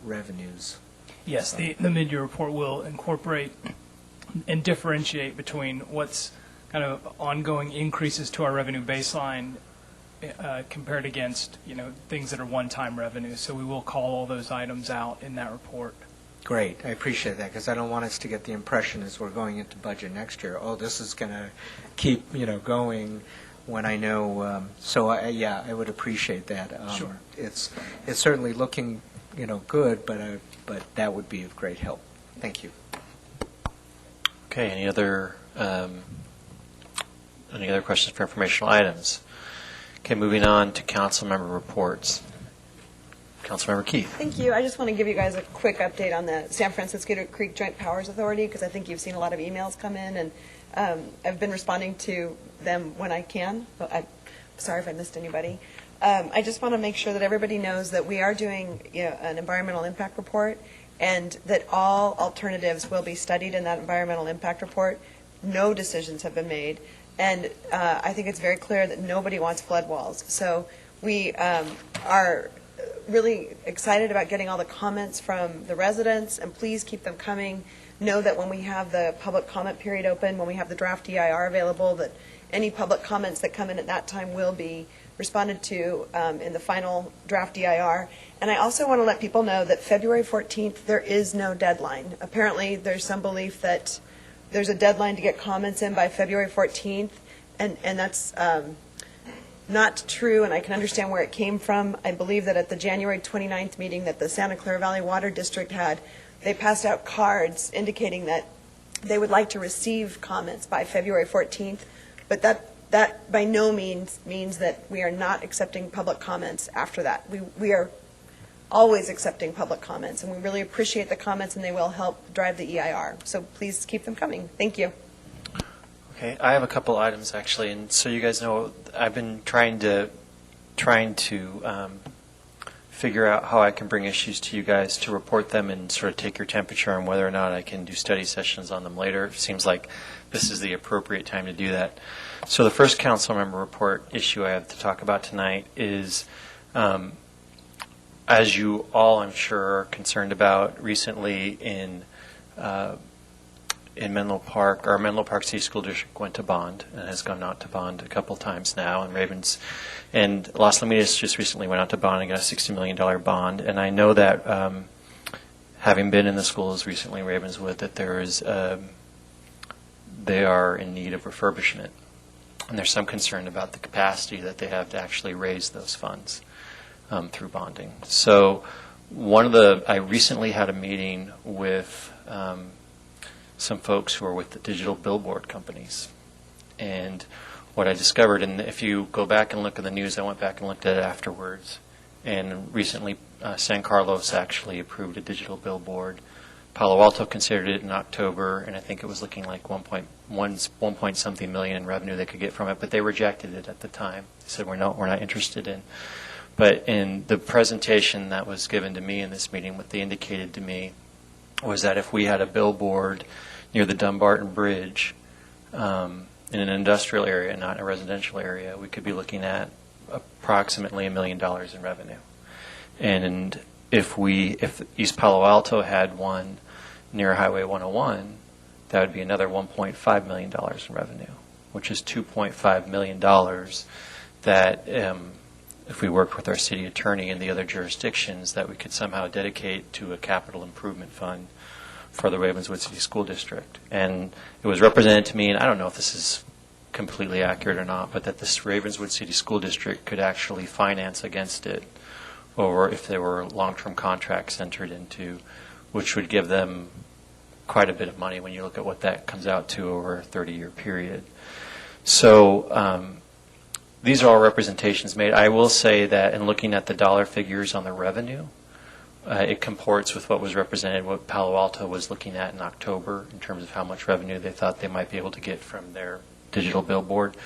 revenues. Yes, the mid-year report will incorporate and differentiate between what's kind of ongoing increases to our revenue baseline compared against, things that are one-time revenue. So we will call all those items out in that report. Great. I appreciate that, because I don't want us to get the impression as we're going into budget next year, this is going to keep, going, when I know. I would appreciate that. Sure. It's certainly looking, good, but that would be of great help. Thank you. Okay. Any other questions for informational items? Okay. Moving on to council member reports. Councilmember Keith. Thank you. I just want to give you guys a quick update on the San Francisco Creek Joint Powers Authority, because I think you've seen a lot of emails come in, and I've been responding to them when I can. So I'm sorry if I missed anybody. I just want to make sure that everybody knows that we are doing an environmental impact report, and that all alternatives will be studied in that environmental impact report. No decisions have been made, and I think it's very clear that nobody wants flood walls. So we are really excited about getting all the comments from the residents, and please keep them coming. Know that when we have the public comment period open, when we have the draft EIR available, that any public comments that come in at that time will be responded to in the final draft EIR. And I also want to let people know that February 14th, there is no deadline. Apparently, there's some belief that there's a deadline to get comments in by February 14th, and that's not true, and I can understand where it came from. I believe that at the January 29th meeting that the Santa Clara Valley Water District had, they passed out cards indicating that they would like to receive comments by February 14th, but that by no means means that we are not accepting public comments after that. We are always accepting public comments, and we really appreciate the comments, and they will help drive the EIR. So please keep them coming. Thank you. Okay, I have a couple items actually, and so you guys know I've been trying to figure out how I can bring issues to you guys to report them and sort of take your temperature on whether or not I can do study sessions on them later. It seems like this is the appropriate time to do that. So the first council member report issue I have to talk about tonight is, as you all I'm sure are concerned about, recently in Menlo Park, our Menlo Park City School District went to bond and has gone out to bond a couple times now, and Las Lomitas just recently went out to bond and got a $60 million bond. And I know that having been in the schools recently in Ravenswood, that they are in need of refurbishment, and there's some concern about the capacity that they have to actually raise those funds through bonding. So I recently had a meeting with some folks who are with the digital billboard companies. And what I discovered, and if you go back and look at the news, I went back and looked at it afterwards, and recently San Carlos actually approved a digital billboard. Palo Alto considered it in October, and I think it was looking like 1 something million in revenue they could get from it, but they rejected it at the time. They said, we're not interested in. But in the presentation that was given to me in this meeting, what they indicated to me was that if we had a billboard near the Dumbarton Bridge in an industrial area, not a residential area, we could be looking at approximately $1 million in revenue. And if East Palo Alto had one near Highway 101, that would be another $1.5 million in revenue, which is $2.5 million that if we worked with our city attorney and the other jurisdictions, that we could somehow dedicate to a capital improvement fund for the Ravenswood City School District. And it was represented to me, and I don't know if this is completely accurate or not, but that this Ravenswood City School District could actually finance against it, or if there were long-term contracts entered into, which would give them quite a bit of money when you look at what that comes out to over a 30-year period. So these are all representations made. I will say that in looking at the dollar figures on the revenue, it comports with what was represented, what Palo Alto was looking at in October in terms of how much revenue they thought they might be able to get from their digital billboard.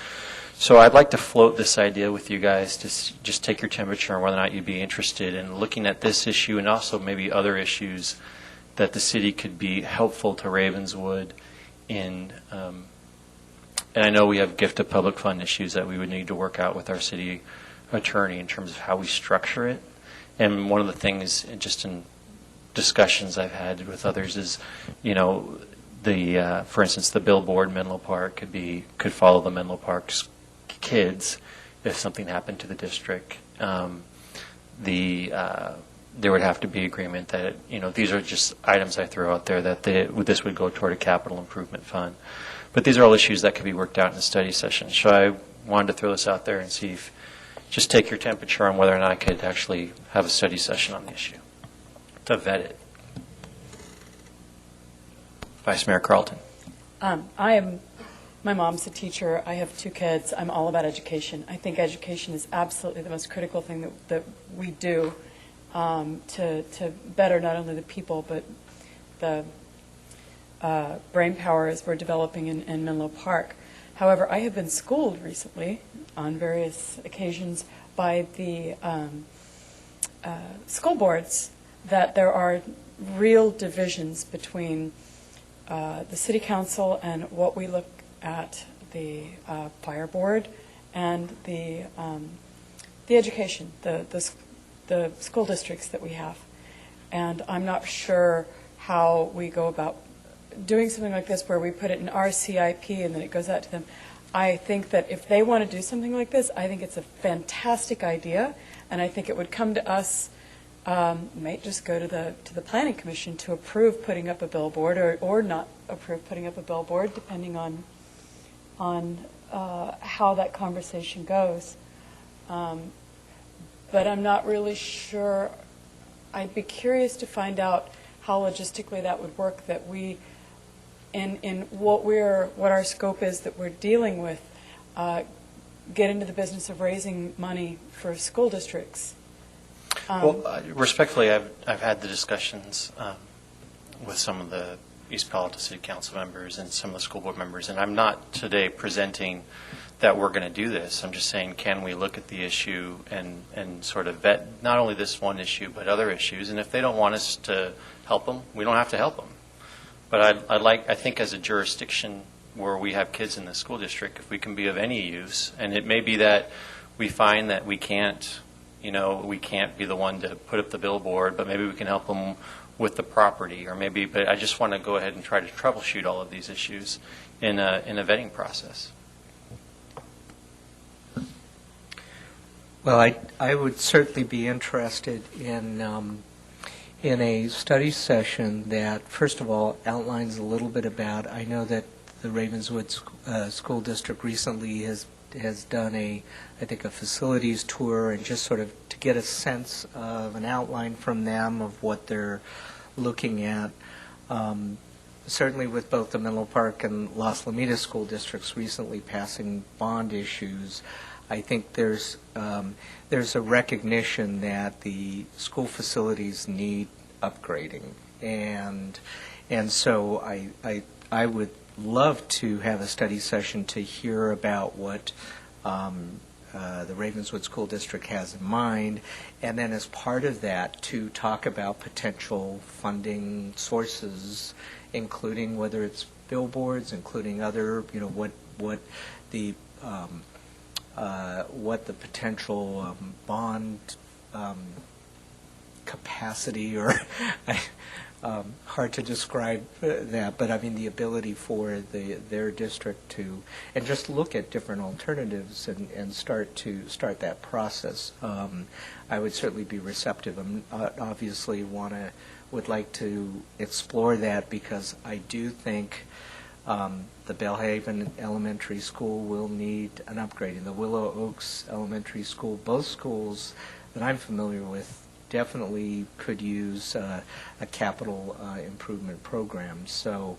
So I'd like to float this idea with you guys to just take your temperature on whether or not you'd be interested in looking at this issue and also maybe other issues that the city could be helpful to Ravenswood in. And I know we have gift of public fund issues that we would need to work out with our city attorney in terms of how we structure it. And one of the things, just in discussions I've had with others, is, for instance, the billboard Menlo Park could follow the Menlo Park's kids if something happened to the district. There would have to be agreement that these are just items I throw out there that this would go toward a capital improvement fund. But these are all issues that could be worked out in a study session. So I wanted to throw this out there and see if just take your temperature on whether or not I could actually have a study session on the issue to vet it. Vice Mayor Carlton. My mom's a teacher. I have 2 kids. I'm all about education. I think education is absolutely the most critical thing that we do to better not only the people, but the brain power as we're developing in Menlo Park. However, I have been schooled recently on various occasions by the school boards that there are real divisions between the city council and what we look at the fire board and the education, the school districts that we have. And I'm not sure how we go about doing something like this where we put it in our CIP and then it goes out to them. I think that if they want to do something like this, I think it's a fantastic idea, and I think it would come to us, might just go to the Planning Commission to approve putting up a billboard or not approve putting up a billboard, depending on how that conversation goes. But I'm not really sure. I'd be curious to find out how logistically that would work, that we, in what our scope is that we're dealing with, get into the business of raising money for school districts. Respectfully, I've had the discussions with some of the East Palo Alto City Council members and some of the school board members, and I'm not today presenting that we're going to do this. I'm just saying, can we look at the issue and sort of vet not only this one issue but other issues, and if they don't want us to help them, we don't have to help them. But I think as a jurisdiction where we have kids in the school district, if we can be of any use, and it may be that we find that we can't be the one to put up the billboard, but maybe we can help them with the property, but I just want to go ahead and try to troubleshoot all of these issues in a vetting process. Well, I would certainly be interested in a study session that, first of all, outlines a little bit about, I know that the Ravenswood School District recently has done I think a facilities tour, and just sort of to get a sense of an outline from them of what they're looking at. Certainly with both the Menlo Park and Las Lomitas school districts recently passing bond issues, I think there's a recognition that the school facilities need upgrading, and so I would love to have a study session to hear about what the Ravenswood School District has in mind, and then as part of that to talk about potential funding sources, including whether it's billboards, including other, what the potential bond capacity, or hard to describe that, but I mean the ability for their district to, and just look at different alternatives and start that process. I would certainly be receptive. I obviously would like to explore that, because I do think the Bellhaven Elementary School will need an upgrading. The Willow Oaks Elementary School, both schools that I'm familiar with, definitely could use a capital improvement program. So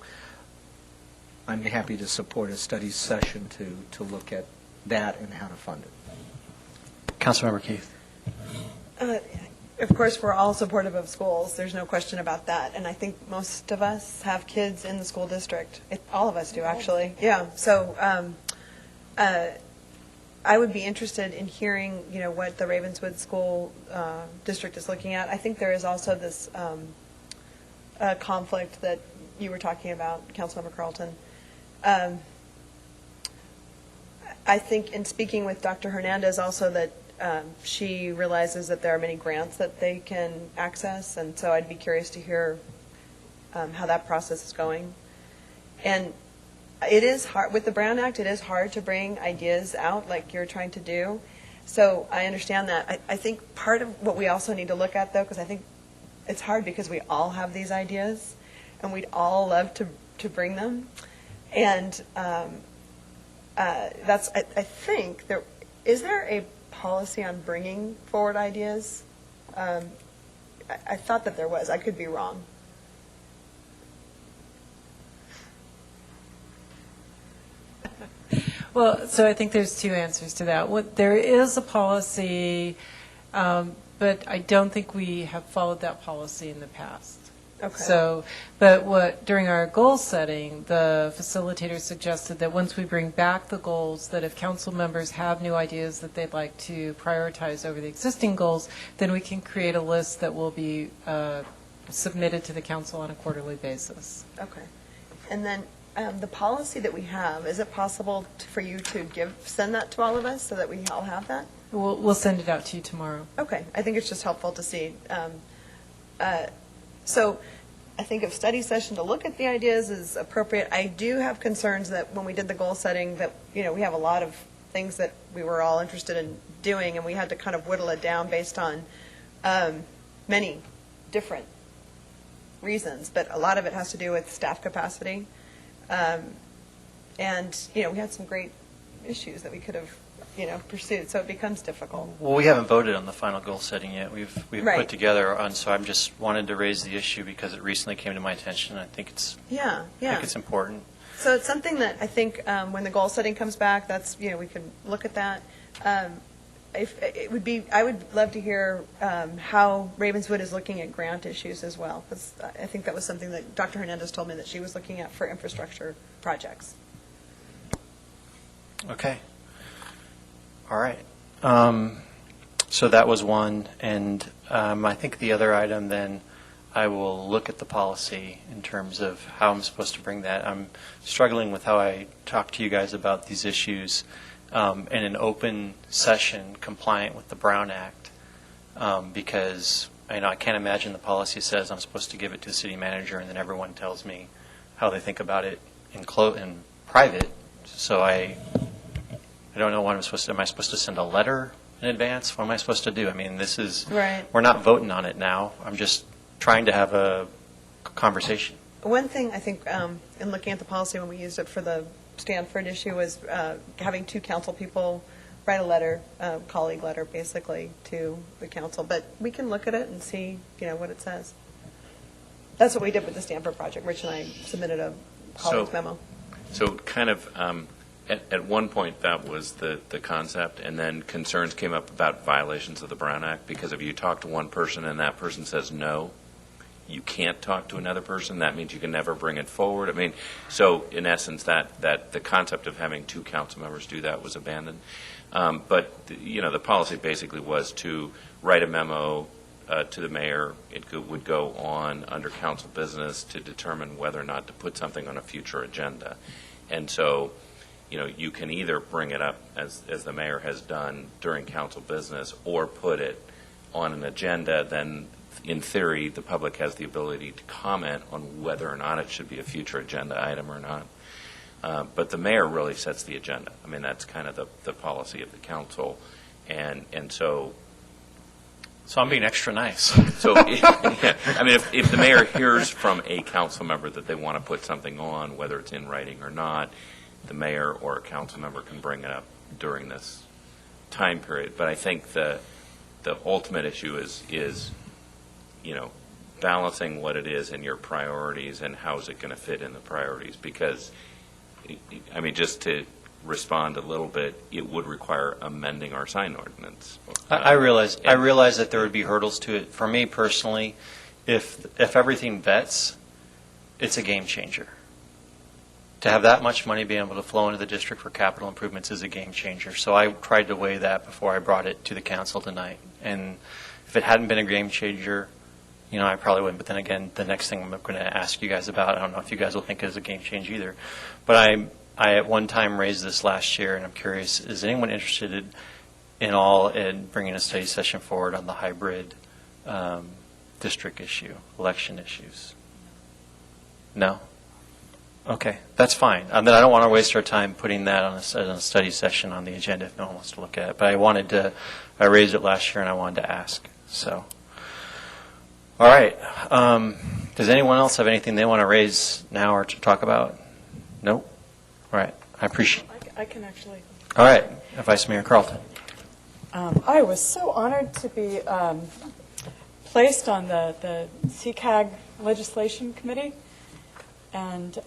I'm happy to support a study session to look at that and how to fund it. Councilmember Keith. Of course, we're all supportive of schools. There's no question about that. And I think most of us have kids in the school district. All of us do, actually. Yeah. So I would be interested in hearing, what the Ravenswood School District is looking at. I think there is also this conflict that you were talking about, Councilmember Carlton. I think in speaking with Dr. Hernandez also that she realizes that there are many grants that they can access, and so I'd be curious to hear how that process is going. And it is hard, with the Brown Act, it is hard to bring ideas out like you're trying to do. So I understand that. I think part of what we also need to look at, though, because I think it's hard because we all have these ideas, and we'd all love to bring them. And that's, I think, is there a policy on bringing forward ideas? I thought that there was. I could be wrong. Well, so I think there's two answers to that. There is a policy, but I don't think we have followed that policy in the past. Okay. So, but during our goal setting, the facilitator suggested that once we bring back the goals, that if council members have new ideas that they'd like to prioritize over the existing goals, then we can create a list that will be submitted to the council on a quarterly basis. Okay. And then the policy that we have, is it possible for you to send that to all of us so that we all have that? We'll send it out to you tomorrow. Okay. I think it's just helpful to see. So I think a study session to look at the ideas is appropriate. I do have concerns that when we did the goal setting that, we have a lot of things that we were all interested in doing, and we had to kind of whittle it down based on many different reasons, but a lot of it has to do with staff capacity. And, we had some great issues that we could have, pursued, so it becomes difficult. Well, we haven't voted on the final goal setting yet. We've Right. put together on, so I'm just wanted to raise the issue because it recently came to my attention. I think it's Yeah. I think it's important. So it's something that I think when the goal setting comes back, that's, we can look at that. I would love to hear how Ravenswood is looking at grant issues as well, because I think that was something that Dr. Hernandez told me that she was looking at for infrastructure projects. Okay. All right. So that was one, and I think the other item then, I will look at the policy in terms of how I'm supposed to bring that. I'm struggling with how I talk to you guys about these issues in an open session compliant with the Brown Act, because I can't imagine the policy says I'm supposed to give it to the city manager and then everyone tells me how they think about it in private. So I don't know what I'm supposed to. Am I supposed to send a letter in advance? What am I supposed to do? I mean, this is Right. We're not voting on it now. I'm just trying to have a conversation. One thing I think in looking at the policy when we used it for the Stanford issue was having two council people write a letter, colleague letter basically, to the council. But we can look at it and see, what it says. That's what we did with the Stanford project. Rich and I submitted a colleague's memo. So kind of at one point that was the concept, and then concerns came up about violations of the Brown Act, because if you talk to one person and that person says no, you can't talk to another person. That means you can never bring it forward. I mean, so in essence, that the concept of having two council members do that was abandoned. But the policy basically was to write a memo to the mayor. It would go on under council business to determine whether or not to put something on a future agenda. And so, you can either bring it up as the mayor has done during council business, or put it on an agenda. Then, in theory, the public has the ability to comment on whether or not it should be a future agenda item or not. But the mayor really sets the agenda. I mean, that's kind of the policy of the council, and so. So I'm being extra nice. So, I mean, if the mayor hears from a council member that they want to put something on, whether it's in writing or not, the mayor or a council member can bring it up during this time period. But I think the ultimate issue is balancing what it is in your priorities and how is it going to fit in the priorities. Because, I mean, just to respond a little bit, it would require amending our sign ordinance. I realize that there would be hurdles to it. For me personally, if everything vets, it's a game changer. To have that much money being able to flow into the district for capital improvements is a game changer. So I tried to weigh that before I brought it to the council tonight. And if it hadn't been a game changer, I probably wouldn't. But then again, the next thing I'm going to ask you guys about, I don't know if you guys will think it is a game changer either. But I at one time raised this last year, and I'm curious, is anyone interested in bringing a study session forward on the hybrid district issue, election issues? No? Okay, that's fine. Then I don't want to waste our time putting that on a study session on the agenda if no one wants to look at it. But I raised it last year and I wanted to ask. So, all right. Does anyone else have anything they want to raise now or to talk about? Nope. All right. I appreciate it. I can actually. All right. Vice Mayor Carlton. I was so honored to be placed on the CCAG legislation committee, and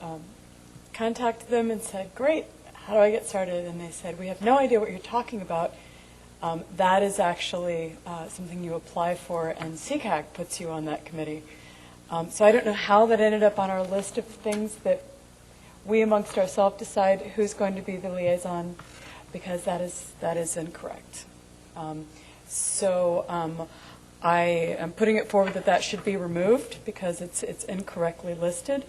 contacted them and said, great, how do I get started? And they said, we have no idea what you're talking about. That is actually something you apply for, and CCAG puts you on that committee. So I don't know how that ended up on our list of things that we amongst ourselves decide who's going to be the liaison, because that is incorrect. I am putting it forward that should be removed because it's incorrectly listed.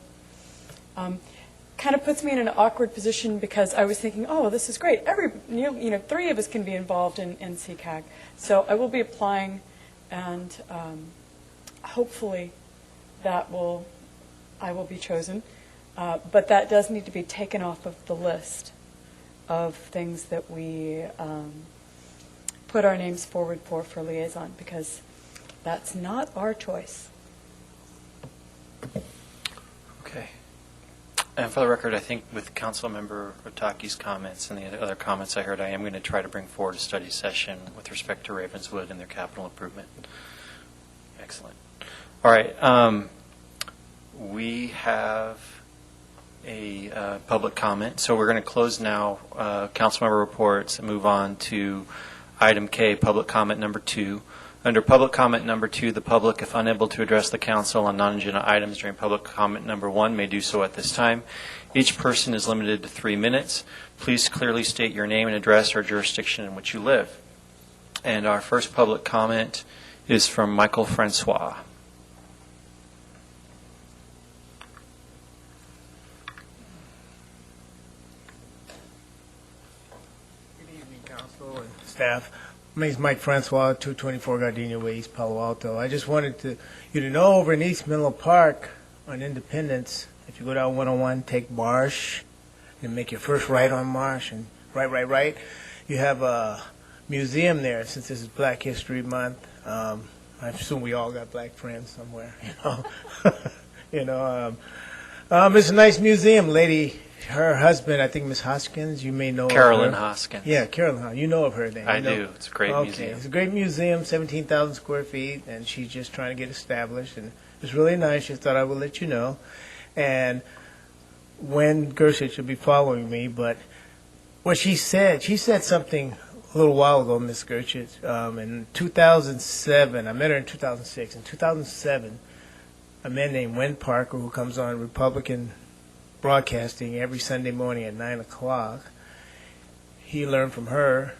Kind of puts me in an awkward position because I was thinking, oh, this is great. Three of us can be involved in CCAG. So I will be applying, and hopefully I will be chosen. But that does need to be taken off of the list of things that we put our names forward for liaison, because that's not our choice. Okay. And for the record, I think with Councilmember Otaki's comments and the other comments I heard, I am going to try to bring forward a study session with respect to Ravenswood and their capital improvement. Excellent. All right. We have a public comment. So we're going to close now Councilmember reports and move on to item K, public comment number 2. Under public comment number 2, the public, if unable to address the council on non-agenda items during public comment number 1, may do so at this time. Each person is limited to 3 minutes. Please clearly state your name and address or jurisdiction in which you live. And our first public comment is from Michael Francois. Good evening, Council and staff. My name is Mike Francois, 224 Gardenia Way, East Palo Alto. I just wanted you to know over in East Menlo Park on Independence, if you go down 101, take Marsh, and make your first right on Marsh, and right. You have a museum there, since this is Black History Month. I assume we all got black friends somewhere, it's a nice museum. Her husband, I think Miss Hoskins, you may know Carolyn of her. Hoskins. Yeah, Carolyn Hoskins. You know of her then. I do. It's a great museum. It's a great museum, 17,000 square feet, and she's just trying to get established. And it's really nice. Just thought I would let you know. And Wen Gersich will be following me, but what she said something a little while ago, Miss Gersich. In 2007, I met her in 2006. In 2007, a man named Wen Parker, who comes on Republican broadcasting every Sunday morning at 9 o'clock. He learned from her,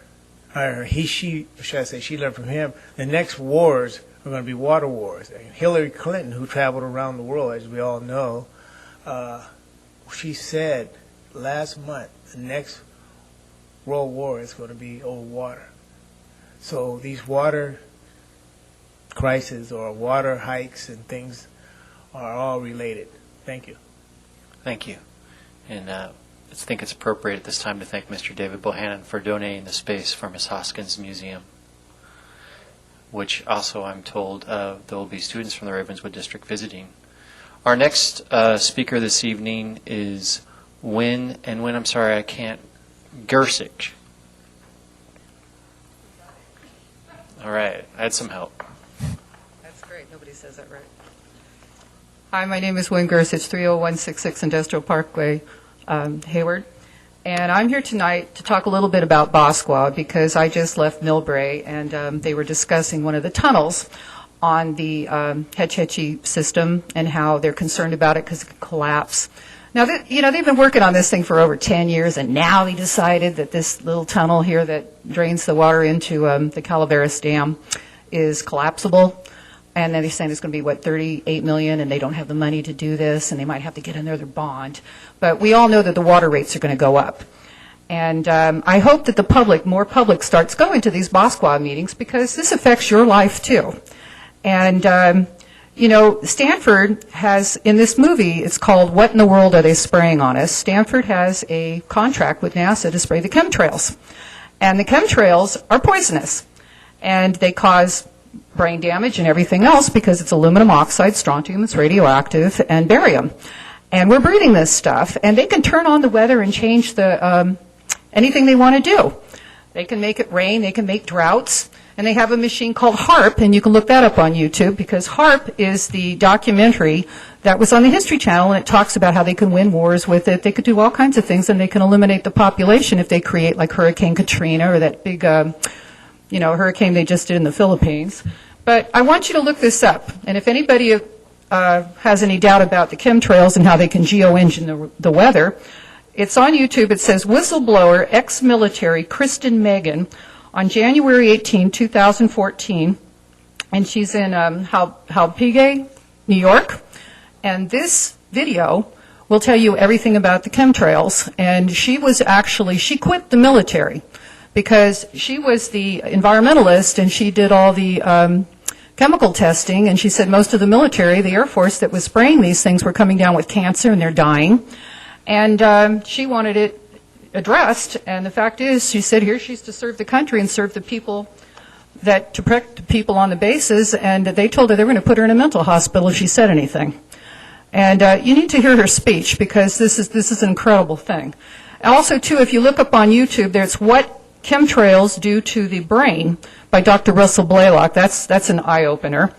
she learned from him. The next wars are going to be water wars. And Hillary Clinton, who traveled around the world, as we all know, she said last month the next world war is going to be over water. So these water crises or water hikes and things are all related. Thank you. Thank you. And I think it's appropriate at this time to thank Mr. David Bohannon for donating the space for Ms. Hoskins Museum, which also I'm told there will be students from the Ravenswood District visiting. Our next speaker this evening is Wen Gersich. All right, I had some help. That's great. Nobody says that right. Hi, my name is Wen Gersich, 30166 Industrial Parkway, Hayward. And I'm here tonight to talk a little bit about Bosqua, because I just left Millbrae, and they were discussing one of the tunnels on the Hetch Hetchy system and how they're concerned about it because it could collapse. Now, they've been working on this thing for over 10 years, and now they decided that this little tunnel here that drains the water into the Calaveras Dam is collapsible. And then they're saying it's going to be, $38 million, and they don't have the money to do this, and they might have to get another bond. But we all know that the water rates are going to go up. And I hope that more public starts going to these Bosqua meetings, because this affects your life too. And, Stanford has, in this movie, it's called What in the World Are They Spraying on Us? Stanford has a contract with NASA to spray the chemtrails. And the chemtrails are poisonous. And they cause brain damage and everything else because it's aluminum oxide, strontium, it's radioactive, and barium. And we're breathing this stuff, and they can turn on the weather and change anything they want to do. They can make it rain, they can make droughts, and they have a machine called HARP, and you can look that up on YouTube, because HARP is the documentary that was on the History Channel, and it talks about how they can win wars with it. They could do all kinds of things, and they can eliminate the population if they create like Hurricane Katrina or that big hurricane they just did in the Philippines. But I want you to look this up. And if anybody has any doubt about the chemtrails and how they can geo-engine the weather, it's on YouTube. It says, whistleblower, ex-military Kristen Megan, on January 18, 2014, and she's in Halpige, New York. And this video will tell you everything about the chemtrails. And she quit the military because she was the environmentalist and she did all the chemical testing. And she said most of the military, the Air Force that was spraying these things were coming down with cancer and they're dying. And she wanted it addressed. And the fact is, she said here she's to serve the country and serve the people, to protect people on the bases. And they told her they were going to put her in a mental hospital if she said anything. And you need to hear her speech because this is an incredible thing. Also, too, if you look up on YouTube, there's What Chemtrails Do to the Brain by Dr. Russell Blaylock. That's an eye-opener.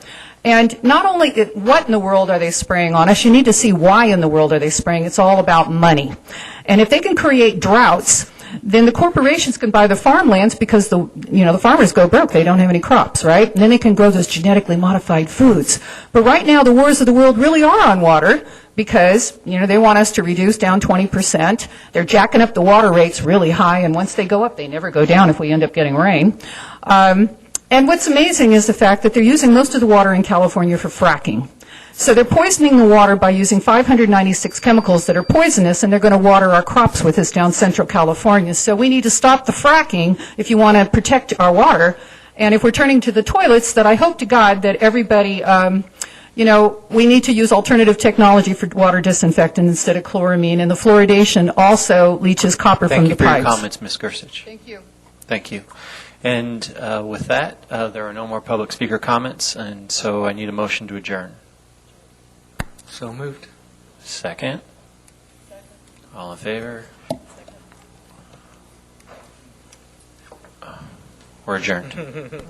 And not only what in the world are they spraying on us, you need to see why in the world are they spraying. It's all about money. And if they can create droughts, then the corporations can buy the farmlands because the farmers go broke. They don't have any crops, right? And then they can grow those genetically modified foods. But right now, the wars of the world really are on water because, they want us to reduce down 20%. They're jacking up the water rates really high, and once they go up, they never go down if we end up getting rain. And what's amazing is the fact that they're using most of the water in California for fracking. So they're poisoning the water by using 596 chemicals that are poisonous, and they're going to water our crops with this down Central California. So we need to stop the fracking if you want to protect our water. And if we're turning to the toilets, that I hope to God that everybody, we need to use alternative technology for water disinfectant instead of chloramine. And the fluoridation also leaches copper from the pipes. Thank you for your comments, Ms. Gersich. Thank you. Thank you. And with that, there are no more public speaker comments, and so I need a motion to adjourn. So moved. Second. All in favor? We're adjourned.